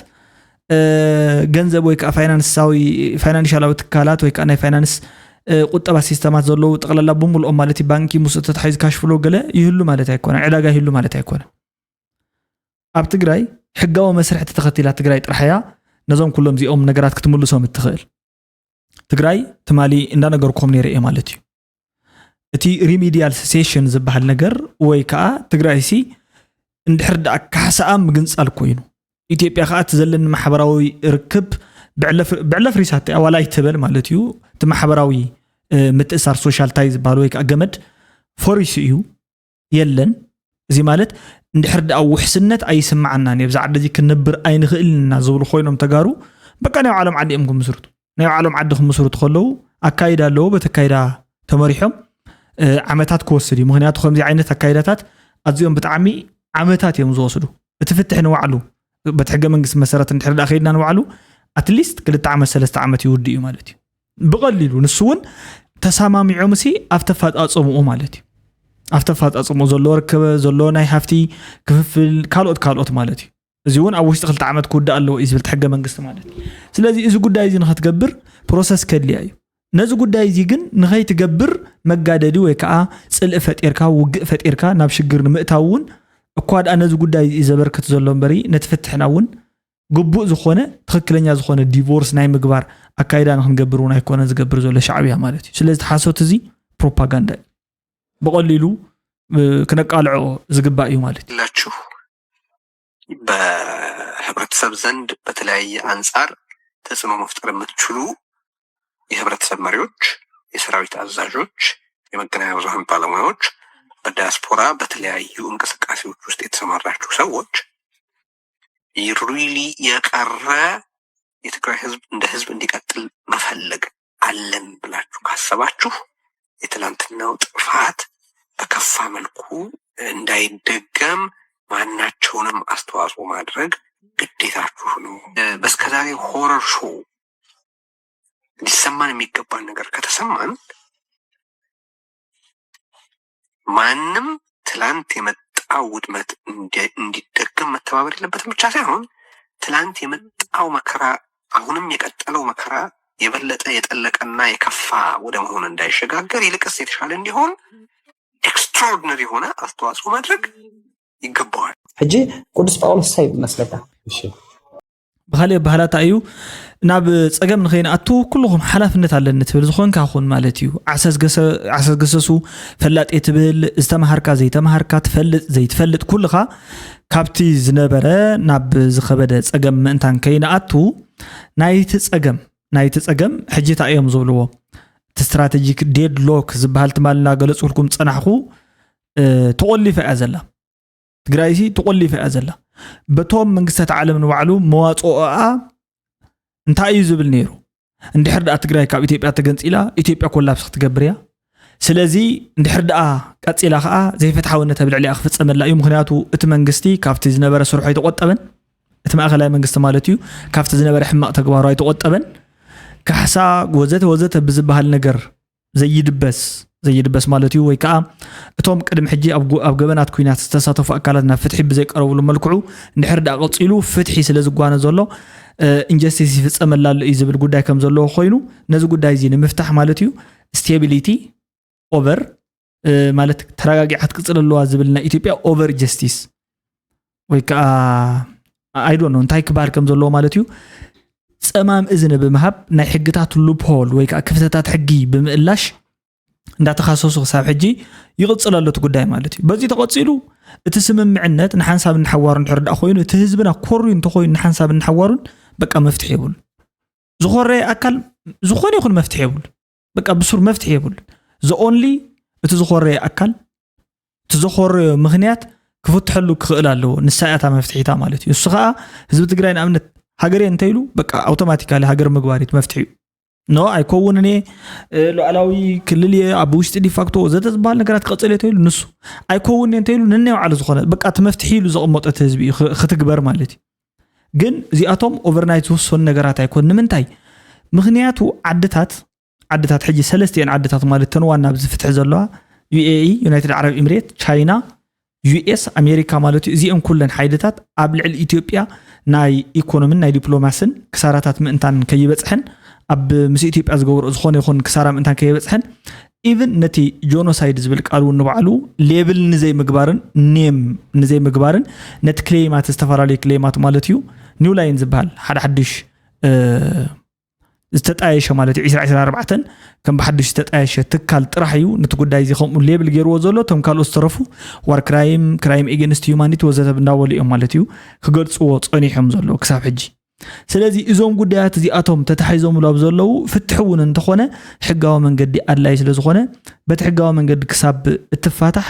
ገንዘብ ወይ ከዓ ፋይናንሻላዊ ትካላት ወይ ከዓ ናይ ፋይናንስ ቁጠባ ሲስተማት ዘለዉ ጠቕላላ ብምልኦም ማለት ባንኪ ሙስእ ተታሒዝ ካሽፍሎ ገለ ይህሉ ማለት ኣይኮነን ዕዳጋ ይህሉ ማለት ኣይኮነን ኣብ ትግራይ ሕጋዊ መስርሕ ተተኸቲላ ትግራይ ጥራሕያ ነዞም ኩሎም እዚኦም ነገራት ክትምልሶም እትኽእል ትግራይ ትማሊ እንዳነገርኩም ነይረ እየ ማለት እዩ እቲ ሪሚዲያል ሴሽን ዝበሃል ነገር ወይ ከዓ ትግራይ ሲ እንድሕር ዳኣ ካሕሳኣ ምግንጻል ኮይኑ ኢትዮጵያ ከዓ ትዘለን ማሕበራዊ ርክብ ብዕለፍ ሪሳት ዋላ ይትበል ማለት እዩ እቲ ማሕበራዊ ምትእሳር ሶሻል ታይ ዝበሃል ወይ ከዓ ገመድ ፎሪስ እዩ የለን እዚ ማለት እንድሕር ዳኣ ውሕስነት ኣይስማዓናን ብዛ ዓዲ እዚ ክንብር ኣይንኽእልና ዝብሉ ኮይኖም ተጋሩ በቃ ናይ ዓለም ዓዲ እዮም ክምስርቱ ናይ ዓለም ዓዲ ክምስርቱ ከለዉ ኣካይዳ ኣለዎ በተካይዳ ተመሪሖም ዓመታት ክወስድ እዩ ምክንያቱ ከምዚ ዓይነት ኣካይዳታት ኣዝዮም ብጣዕሚ ዓመታት እዮም ዝወስዱ እቲ ፍትሕ ንባዕሉ በቲ ሕገ መንግስቲ መሰረት እንድሕር ዳኣ ከይድና ንባዕሉ ኣትሊስት 2 ዓመት 3 ዓመት ይውዲ እዩ ማለት እዩ ብቐሊሉ ንሱ እውን ተሰማሚዖም ሲ ኣፍተፋጣጽምኡ ማለት እዩ ኣፍተፋጣጽምኡ ዘሎ ርከበ ዘሎ ናይ ሃፍቲ ክፍፍል ካልኦት ማለት እዩ እዚ እውን ኣብ ውሽጢ 2 ዓመት ክውዳእ ኣለዎ እዩ ዝብል ሕገ መንግስቲ ማለት እዩ ስለዚ እዚ ጉዳይ እዚ ንኽትገብር ፕሮሰስ ከድልያ እዩ ነዚ ጉዳይ እዚ ግን ንኸይትገብር መጋደዲ ወይ ከዓ ጽልኢ ፈጢርካ ውግእ ፈጢርካ ናብ ሽግር ንምእታው እውን እኳ ደኣ ነዚ ጉዳይ ዘበርከት ዘሎ እምበሪ ነቲ ፍትሕና እውን ግቡእ ዝኾነ ትኽክለኛ ዝኾነ ዲቮርስ ናይ ምግባር ኣካይዳ ንክንገብር እውን ኣይኮነ ዝገብር ዘሎ ሻዕብያ ማለት እዩ ስለዚ ተሓሶት እዚ ፕሮፓጋንዳ እዩ በቀሊሉ ክነቃልዖ ዝግባእ እዩ ማለት እዩ ላችሁ በህብረተሰብ ዘንድ በተለያየ አንጻር ተጽዕኖ መፍጠር የምትችሉ የህብረተሰብ መሪዎች፣ የሰራዊት አዛዦች፣ የመገናኛ ብዙሃን ባለሙያዎች፣ በዲያስፖራ በተለያዩ እንቅስቃሴዎች ውስጥ የተሰማራችሁ ሰዎች ይሩሊ የቀረ የትግራይ ህዝብ እንደ ህዝብ እንዲቀጥል መፈለግ አለን ብላችሁ ካሰባችሁ የትላንትናው ጥፋት በከፋ መልኩ እንዳይደገም ማናቸውንም አስተዋጽኦ ማድረግ ግዴታችሁ ነው። በስከዛሬ ሆረር ሾው ሊሰማን የሚገባን ነገር ከተሰማን ማንም ትላንት የመጣው ውድመት እንዲደገም መተባበር የለበትም ብቻ ሳይሆን ትላንት የመጣው መከራ አሁንም የቀጠለው መከራ የበለጠ የጠለቀና የከፋ ወደ መሆን እንዳይሸጋገር ይልቅስ የተሻለ እንዲሆን ኤክስትራኦርዲነሪ የሆነ አስተዋጽኦ ማድረግ ይገባዋል። ሕጂ ቅዱስ ጳውሎስ ሳይ መስለታ እሺ በኻልእ ባህላታ እዩ ናብ ፀገም ንኸይንኣቱ ኩልኹም ሓላፍነት ኣለኒ ትብል ዝኾንካኹን ማለት እዩ ዓሰስ ገሰሱ ፈላጤ ትብል ዝተምሃርካ ዘይተምሃርካ ትፈልጥ ዘይትፈልጥ ኩልኻ ካብቲ ዝነበረ ናብ ዝኸበደ ፀገም ምእንታን ከይንኣቱ ናይቲ ፀገም ሕጂታ እዮም ዝብልዎ እቲ ስትራቴጂክ ዴድሎክ ዝበሃል ትማል እናገለፅልኩም ፀናሕኹ ተቆሊፈ እያ ዘላ ትግራይ ሲ ተቆሊፈ እያ ዘላ በቶም መንግስታት ዓለም ንባዕሉ መዋፅኦኣ እንታይ እዩ ዝብል ነይሩ እንድሕር ዳኣ ትግራይ ካብ ኢትዮጵያ ተገንፂላ ኢትዮጵያ ኮላፕስ ክትገብር እያ ስለዚ እንድሕር ዳኣ ቀፂላ ከዓ ዘይፍትሓውነት ኣብ ልዕሊኣ ክፍፀመላ እዩ ምክንያቱ እቲ መንግስቲ ካብቲ ዝነበረ ስርሑ ኣይተቆጠበን እቲ ማእኸላይ መንግስቲ ማለት እዩ ካብቲ ዝነበረ ሕማቕ ተግባሩ ኣይተቆጠበን ካሕሳ ወዘተ ብዝበሃል ነገር ዘይድበስ ማለት እዩ ወይ ከዓ እቶም ቅድም ሕጂ ኣብ ገበናት ኩናት ዝተሳተፉ ኣካላት ናብ ፍትሒ ብዘይቀረብሉ መልክዑ እንድሕር ዳኣ ቀፂሉ ፍትሒ ስለ ዝጓነ ዘሎ ኢንጀስቲስ ይፍፀመላ እዩ ዝብል ጉዳይ ከም ዘለዎ ኮይኑ ነዚ ጉዳይ እዚ ንምፍታሕ ማለት እዩ ስቴቢሊቲ ኦቨር ማለት ተረጋጊዓ ክትቅፅል ኣለዋ ዝብል ናይ ኢትዮጵያ ኦቨር ጀስቲስ ወይ ከዓ አይ ዶንት ኖ እንታይ ክባል ከም ዘለዎ ማለት እዩ ፀማም እዝነ ብምሃብ ናይ ሕግታት ሉፕሆል ወይ ከዓ ክፍተታት ሕጊ ብምእላሽ እንዳተኻሰሱ ክሳብ ሕጂ ይቕፅል ኣሎ እቲ ጉዳይ ማለት እዩ በዚ ተቐፂሉ እቲ ስምምዕነት ንሓንሳብ ንሓዋሩ እንድሕር ዳኣ ኮይኑ እቲ ህዝብና ኮርዩ እንተኮይኑ ንሓንሳብ ንሓዋሩን በቃ መፍትሒ የብሉ ዝኮረየ ኣካል ዝኾነ ይኹን መፍትሒ የብሉ በቃ ብሱር መፍትሒ የብሉ ዘኦንሊ እቲ ዝኮረየ ኣካል እቲ ዝኮረዮ ምክንያት ክፍትሐሉ ክኽእል ኣለዎ ንሳያታ መፍትሒታ ማለት እዩ እሱ ከዓ ህዝቢ ትግራይ ንኣብነት ሃገሬ እንተይሉ በቃ ኣውቶማቲካሊ ሃገር ምግባሪት መፍትሒ نو ኣይኮውን እኔ ሉዓላዊ ክልል ኣብ ውሽጢ ዲፋክቶ ዘተ ዝበሃል ነገራት ክቐፅል እየ ተይሉ ንሱ ኣይኮውን እንተይሉ ነናይ ባዕሉ ዝኾነ በቃ ትመፍትሒ ኢሉ ዘቕመጦት ህዝቢ ክትግበር ማለት እዩ ግን እዚኣቶም ኦቨርናይት ዝውሰኑ ነገራት ኣይኮን ንምንታይ ምክንያቱ ዓድታት ሕጂ ሰለስቲአን ዓድታት ማለት ተን ዋና ብዝፍትሕ ዘለዋ UAE ዩናይትድ ዓረብ ኤሚሬት ቻይና US ኣሜሪካ ማለት እዩ እዚኦም ኩለን ሓይልታት ኣብ ልዕሊ ኢትዮጵያ ናይ ኢኮኖሚን ናይ ዲፕሎማስን ክሳራታት ምእንታን ከይበፅሕን ኣብ ምስ ኢትዮጵያ ዝገብሮ ዝኾነ ይኹን ክሳራ ምእንታን ከይበፅሕን ኢቭን ነቲ ጆኖሳይድ ዝብል ቃል እውን ንባዕሉ ሌብል ንዘይ ምግባርን ኔም ንዘይ ምግባርን ነቲ ክሌማት ዝተፈላለዩ ክሌማት ማለት እዩ ኒው ላይን ዝበሃል ሓደ ሓድሽ ዝተጣየሸ ማለት 2024 ከም በሓድሽ ዝተጣየሸ ትካል ጥራሕ እዩ ነቲ ጉዳይ እዚ ከምኡ ሌብል ገይርዎ ዘሎ ቶም ካልኦት ዝተረፉ ዋር ክራይም ኤጌንስት ሂዩማኒቲ ወዘተ እንዳበሉ እዮም ማለት እዩ ክገልፅዎ ፀኒሖም ዘሎ ክሳብ ሕጂ ስለዚ እዞም ጉዳያት እዚኣቶም ተታሒዞም ላብ ዘለው ፍትሕውን እንተኾነ ሕጋዊ መንገዲ ኣድላይ ስለ ዝኾነ በቲ ሕጋዊ መንገዲ ክሳብ እትፋታሕ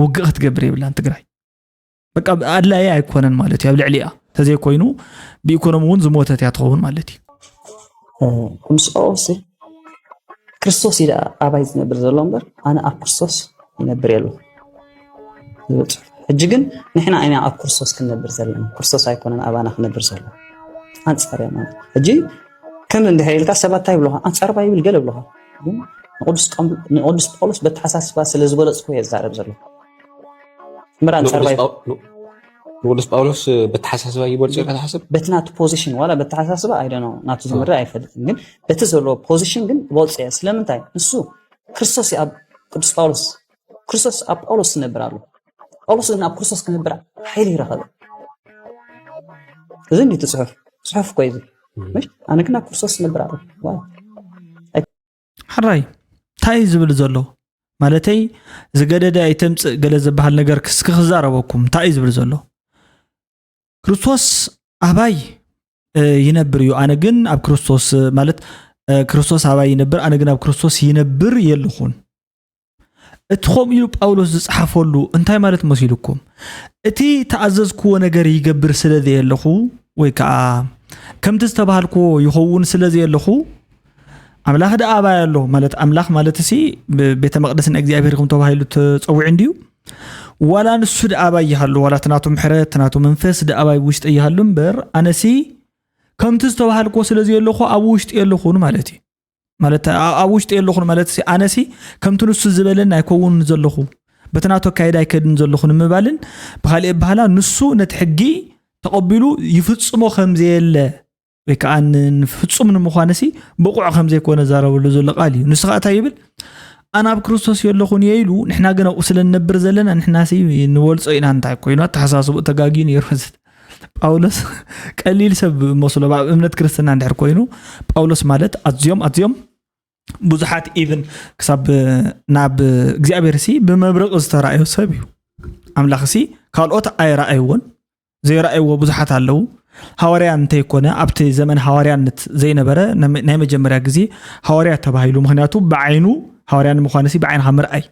ውግእ ክትገብር የብላን ትግራይ በቃ ኣድላይ ኣይኮነን ማለት እዩ ኣብ ልዕሊኣ ተዘይ ኮይኑ ብኢኮኖሚ እውን ዝሞተት እያ ትኸውን ማለት እዩ ቅዱስ ጳውሎስ ክርስቶስ ኢዳ ኣባይ ዝነብር ዘሎ እምበር ኣነ ኣብ ክርስቶስ ይነብር የሎ ሕጂ ግን ንሕና ኢና ኣብ ክርስቶስ ክንነብር ዘለና ክርስቶስ ኣይኮነን ኣባና ክንነብር ዘሎ አንጻር ማለት ሕጂ ከም እንደ ሄልካ ሰባት ይብሉها አንጻር ባይብል ገለ ብሉها ግን ቅዱስ ጳውሎስ በተሐሳስባ ስለዝበለጽኩ የዛረብ ዘሎ ምራ አንጻር ባይብል ቅዱስ ጳውሎስ በተሐሳስባ ይበልጽ ከተሐሰብ በትናቱ ፖዚሽን ዋላ በተሐሳስባ አይ ዶንት ኖ ናቱ ዝምራ አይፈልጥም ግን በተዘሎ ፖዚሽን ግን በልጽ ስለምንታይ እሱ ክርስቶስ ኣብ ቅዱስ ጳውሎስ ክርስቶስ ኣብ ጳውሎስ ነብራሉ ጳውሎስ እና ኣብ ክርስቶስ ከነብራ ኃይል ይረኸበ እዚህ እንዴት ጽሑፍ صحف كويس مش انا كنا كورسوس نبرالو حراي تاي زبل زلو مالتي زغدد ايتمص ገለ ዝበሃል ነገር ክዛረበኩም ታይ ዝብል ዘሎ ክርስቶስ አባይ ይነብር እዩ አነ ግን ኣብ ክርስቶስ ማለት ክርስቶስ አባይ ይነብር አነ ግን ኣብ ክርስቶስ ይነብር የልኹን እትኾም ኢሉ ጳውሎስ ዝጻፈሉ እንታይ ማለት መስይልኩም እቲ ተኣዘዝክዎ ነገር ይገብር ስለዚ የለኹ ወይ ከዓ ከም ተስተባሃልኮ ይኸውን ስለዚ የለኹ አምላኽ ደአባ ያሎ ማለት አምላኽ ማለት እሲ ቤተ መቅደስን እግዚአብሔር ከም ተባሂሉ ተጸውዕ እንዲዩ ወላ ንሱ ደአባ ይሃሉ ወላ ተናቱ ምሕረት ተናቱ መንፈስ ደአባ ውሽጥ ይሃሉ እምበር አነሲ ከም ተስተባሃልኮ ስለዚ የለኹ ኣብ ውሽጥ የለኹን ማለት እዩ ማለት ኣብ ውሽጥ የለኹን ማለት እሲ አነሲ ከም ትንሱ ዝበለን አይኮውን ዘለኹ በተናቱ ካይዳ አይከድን ዘለኹን ምባልን በኻሊ በኋላ ንሱ ነቲ ሕጊ ተቀቢሉ ይፍጽሞ ከምዘ የለ ወይ ከአን ፍጹም ንምዃነሲ በቁዕ ከምዘ ይኮነ ዛረበሉ ዘሎ ቃል እዩ ንስኻ እንታይ ይብል ኣነ ኣብ ክርስቶስ የለኹን ይይሉ ንሕና ግን ኣብኡ ስለነብር ዘለና ንሕናሲ ንወልጾ ኢና እንታይ ኮይኑ ተሓሳስቡ ተጋጊን ይርፈስ ጳውሎስ ቀሊል ሰብ መስሎ ኣብ እምነት ክርስትና እንድሕር ኮይኑ ጳውሎስ ማለት ኣዝዮም ብዙሓት ኢቭን ክሳብ ናብ እግዚአብሔርሲ ብመብረቕ ዝተራእዮ ሰብ እዩ ኣምላኽሲ ካልኦት ኣይረኣይዎን ዘይራእይዎ ብዙሓት ኣለው ሐዋርያ እንተይኮነ ኣብቲ ዘመን ሐዋርያነት ዘይነበረ ናይ መጀመርያ ግዜ ሐዋርያ ተባሂሉ ምክንያቱ በዓይኑ ሐዋርያን ምዃነሲ በዓይንኻ ምርኣይ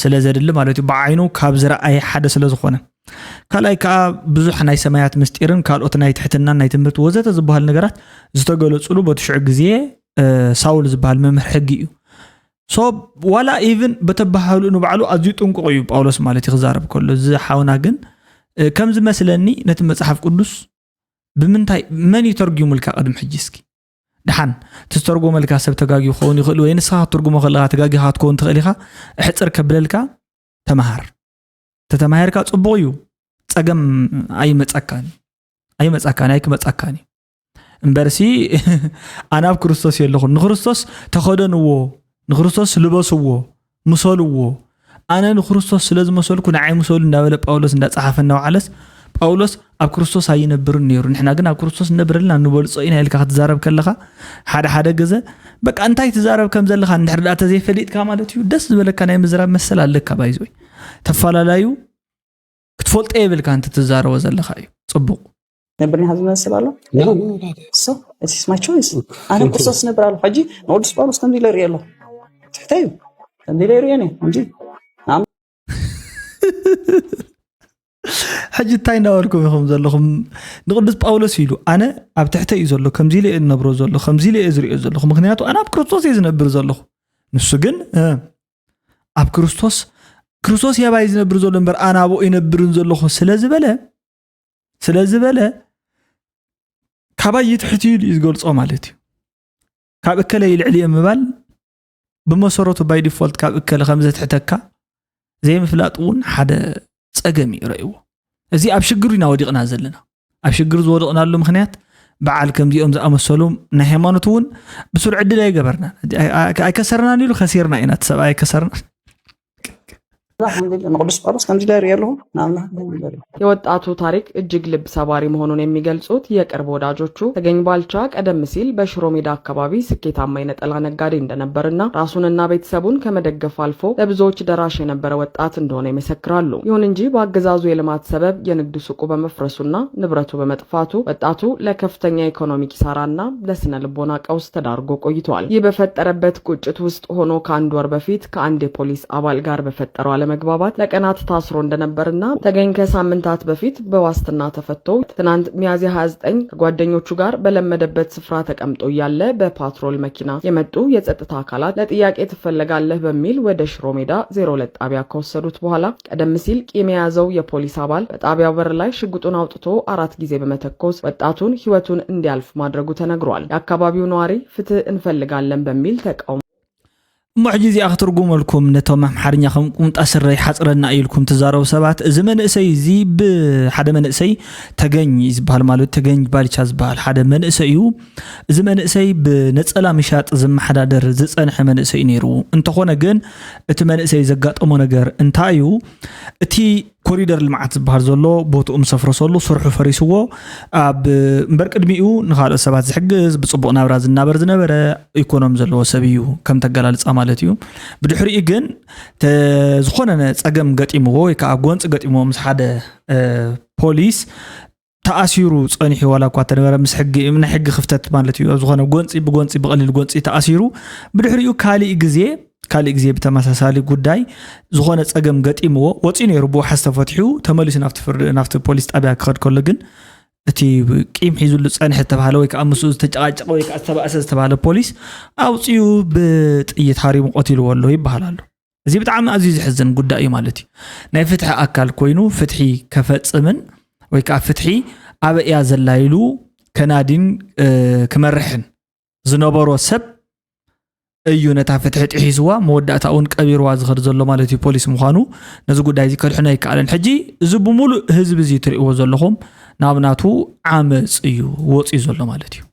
ስለዘድሊ ማለት እዩ በዓይኑ ካብ ዝረኣይ ሓደ ስለዝኾነ ካልኣይ ከዓ ብዙሕ ናይ ሰማያት ምስጢርን ካልኦት ናይ ትሕትናን ናይ ትምህርቲ ወዘተ ዝበሃል ነገራት ዝተገለጹሉ በትሽዑ ግዜ ሳውል ዝበሃል መምህር ሕጊ እዩ ሶ ዋላ ኢቭን በተባሃሉ ንባዕሉ ኣዝዩ ጥንቁቕ እዩ ጳውሎስ ማለት ይዛረብ ከሎ ዝሓውና ግን ከም ዝመስለኒ ነቲ መጽሓፍ ቅዱስ ብምንታይ መን ይተርጉሙልካ ቀድም ሕጂ እስኪ ድሓን ትተርጉመልካ ሰብ ተጋጊ ኾን ይኽእል ወይ ንስኻ ትርጉሞ ከለኻ ተጋጊኻ ትኮን ትኽእል ኢኻ ሕፅር ከብለልካ ተማሃር ተተማሃርካ ጽቡቕ እዩ ጸገም ኣይመጻካኒ እምበርሲ ኣነ ኣብ ክርስቶስ የለኹን ንክርስቶስ ተኸደንዎ ንክርስቶስ ልበስዎ ምሰልዎ ኣነ ንክርስቶስ ስለዝመሰልኩ ንዓይ ምሰሉ እንዳበለ ጳውሎስ እንዳጻሓፈና ወዓለስ ጳውሎስ ኣብ ክርስቶስ ኣይነብርን ነይሩ ንሕና ግን ኣብ ክርስቶስ ነብርልና ንበልጾ ኢና ኢልካ ክትዛረብ ከለኻ ሓደ ግዜ በቃ እንታይ ትዛረብ ከም ዘለኻ እንድሕር ዳታ ዘይፈሊጥካ ማለት እዩ ደስ ዝበለካ ናይ ምዝራብ መሰል ኣለካ ባይዞ ተፈላለዩ ክትፈልጦ ይብልካ እንት ትዛረቦ ዘለኻ እዩ ጽቡቕ ነብርኒ ሃዝ መስል ኣሎ ሶ ኢትስ ማይ ቾይስ ኣነ ክርስቶስ ነብር ኣሎ ሕጂ ንቅዱስ ጳውሎስ ከም ኢሉ ይርአ ኣሎ ትሕተዩ ከም ኢሉ ይርአ እንጂ حج تاينا ولكم يخم زلكم نقدس باولوس يلو انا اب تحت يزلو كمزي لي نبرو زلو خمزي لي ازري زلو مخنياتو انا بكريستوس يزنبر زلو نسو جن اب كريستوس يا بايز نبر زلو نبر انا ابو ينبر زلو سلازي بلا كاباي تحتي يزغلصو مالتي كاب كلي العلي مبال بمسرته باي ديفولت كاب كل خمسه تحتكا زي مفلاطون حدا صقمي رأيو ازي اب شجرنا وديقنا زلنا اب شجر زودقنا له مخنيات بعال كمزيهم زامسلوم نهيمانوتون بسرعه عدل يغبرنا اي كسرنا نيلو خسيرنا اينا تسب اي كسرنا نقدس ጳውሎስ ከምዚ ዳር ያለው ናምና የወጣቱ ታሪክ እጅግ ልብ ሰባሪ መሆኑን የሚገልጹት የቅርብ ወዳጆቹ ተገኝ ባልቻ ቀደም ሲል በሽሮ ሜዳ አካባቢ ስኬታማ የነጠላ ነጋዴ እንደነበርና ራሱንና ቤተሰቡን ከመደገፍ አልፎ ለብዙዎች ደራሽ የነበረ ወጣት እንደሆነ ይመሰክራሉ። ይሁን እንጂ በአገዛዙ የልማት ሰበብ የንግድ ሱቁ በመፍረሱና ንብረቱ በመጥፋቱ ወጣቱ ለከፍተኛ ኢኮኖሚ ኪሳራና ለስነ ልቦና ቀውስ ተዳርጎ ቆይቷል። ይህ በፈጠረበት ቁጭት ውስጥ ሆኖ ከአንድ ወር በፊት ከአንድ የፖሊስ አባል ጋር በፈጠረው መግባባት ለቀናት ታስሮ እንደነበርና ተገኝ ከሳምንታት በፊት በዋስትና ተፈቶ ትናንት ሚያዝያ 29 ከጓደኞቹ ጋር በለመደበት ስፍራ ተቀምጦ ያለ በፓትሮል መኪና የመጡ የጸጥታ አካላት ለጥያቄ ትፈለጋለህ በሚል ወደ ሽሮ ሜዳ 02 ጣቢያ ከወሰዱት በኋላ ቀደም ሲል ቂም የያዘው የፖሊስ አባል በጣቢያው በር ላይ ሽጉጡን አውጥቶ 4 ጊዜ በመተኮስ ወጣቱን ህይወቱን እንዲያልፍ ማድረጉ ተነግሯል። የአካባቢው ነዋሪ ፍትህ እንፈልጋለን በሚል ተቃውሞ معجزي اخترقوم لكم نتوم محرنيا خم قمت اسري حصرنا ايلكم تزارو سبات زمن اسي زي بحد من اسي تغني يزبال مالو تغني باليچا زبال حد من اسيو زمن اسي بنصلا مشاط زم حدادر زصنح من اسي نيرو انت خونا جن ات من اسي زغاطمو ነገር انتايو اتي كوريدر المعات بحر زلو بوتو مسفر سولو سرحو فريسو اب مبر قدميو نخال سبات زحجز بصبو نابراز نابر زنبره ايكونوم زلو سبيو كم تغلالص مالتيو بدحري جن تزخونه صقم غطيمو ወይ ካ ጎንጽ ገጢሞ ምስ ሓደ ፖሊስ ተአሲሩ ጸኒሕ ወላ ኳ ተነበረ ምስ ሕጊ ምን ሕጊ ክፍተት ማለትዩ ዝኮነ ጎንጽ ብጎንጽ በቀሊል ጎንጽ ተአሲሩ ብድሕሪኡ ካሊ ግዜ በተመሳሳሊ ጉዳይ ዝኮነ ጸገም ገጢምዎ ወጪ ነይሩ ቦ ሓስተፈትሑ ተመሊስ ናፍቲ ፖሊስ ጣቢያ ክኸድ ከሎ ግን እቲ ቂም ሒዙሉ ጸኒሕ ተባሃለ ወይ ከአምሱ ተጨቃጨቀ ወይ ከአስተባሰ ተባሃለ ፖሊስ አውጪው በጥይት ሃሪሙ ቆቲሉ ወሎ ይባሃላሉ። እዚ በጣም አዚዝ ይሕዘን ጉዳይ ማለት እዩ ናይ ፍትሒ አካል ኮይኑ ፍትሒ ከፈጽምን ወይ ከ ፍትሒ አበያ ዘላይሉ ከናዲን ከመርሕን ዝነበሮ ሰብ እዩ ነታ ፍትሒ ጥሒስዋ መወዳእታውን ቀቢርዋ ዝኸድ ዘሎ ማለት እዩ ፖሊስ ምዃኑ ነዚ ጉዳይ እዚ ከልሕና ይከኣለን ሕጂ እዚ ብሙሉ ህዝቢ እዚ ትርእይዎ ዘለኹም ናብናቱ ዓመፅ እዩ ወፂኡ ዘሎ ማለት እዩ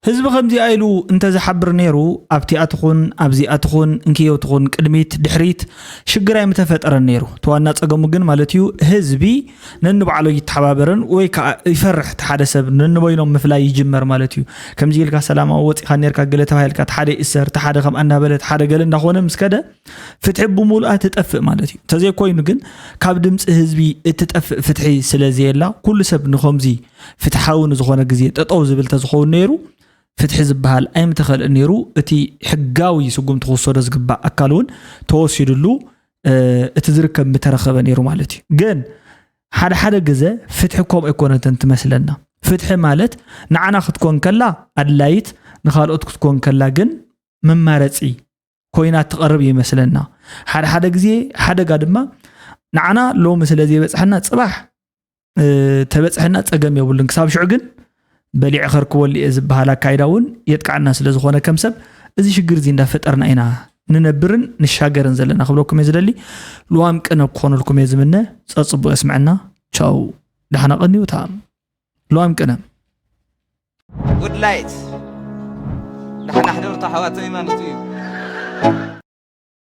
ህዝብ ከምዚ አይሉ እንተ ዝሓብር ነይሩ ኣብቲ አትኹን ኣብዚ አትኹን እንኪዮ ትኹን ቅድሚት ድሕሪት ሽግራይ ምተፈጠረ ነይሩ ተዋና ጸገሙ ግን ማለት እዩ ህዝቢ ነንባዕሎ ይተሓባበርን ወይ ይፈርሕ ተሓደ ሰብ ነንበይኖም ምፍላይ ይጅመር ማለት እዩ ከምዚ ኢልካ ሰላማዊ ወፂኻ ነርካ ገለ ተባሂልካ ተሓደ ይእሰር ተሓደ ከም ኣናበለ ተሓደ ገለ እንዳኾነ ምስከደ ፍትሒ ብሙሉእ ትጠፍእ ማለት እዩ ተዘይ ኮይኑ ግን ካብ ድምፂ ህዝቢ እትጠፍእ ፍትሒ ስለዘየላ ኩሉ ሰብ ንኸምዚ ፍትሓውን ዝኾነ ግዜ ጠጠው ዝብል ተዝኸውን ነይሩ ፍትሒ ዝበሃል ኣይምተኸል ነይሩ እቲ ሕጋዊ ስጉም ተወሰደ ዝግባእ ኣካልውን ተወሲድሉ እቲ ዝርከብ ምተረኸበ ነይሩ ማለት እዩ ግን ሓደ ግዜ ፍትሒ ከም ኣይኮነትን ትመስለና ፍትሒ ማለት ንዓና ክትኮን ከላ ኣድላይት ንኻልኦት ክትኮን ከላ ግን መማረፂ ኮይና ትቐርብ ይመስለና ሓደ ግዜ ሓደጋ ድማ ንዓና ሎሚ ስለዚ በፅሐና ጽባሕ ተበፅሐና ጸገም የብሉን ክሳብ ሽዑ ግን በሊዕ ኸርክወል ዝበሃል አካይዳውን የጥቃዕና ስለዝኾነ ከምሰብ እዚ ሽግር እዚ እንዳፈጠርና ኢና ንነብርን ንሻገርን ዘለና ክብለኩም የዝደሊ ልዋም ቅነ ክኾነልኩም የዝምነ ጸጽቡ እስምዕና ቻው ደህና ቀኒውታ ልዋም ቅነ ጉድ ላይት ደህና ሕደርታ ሓዋተይ ማለት እዩ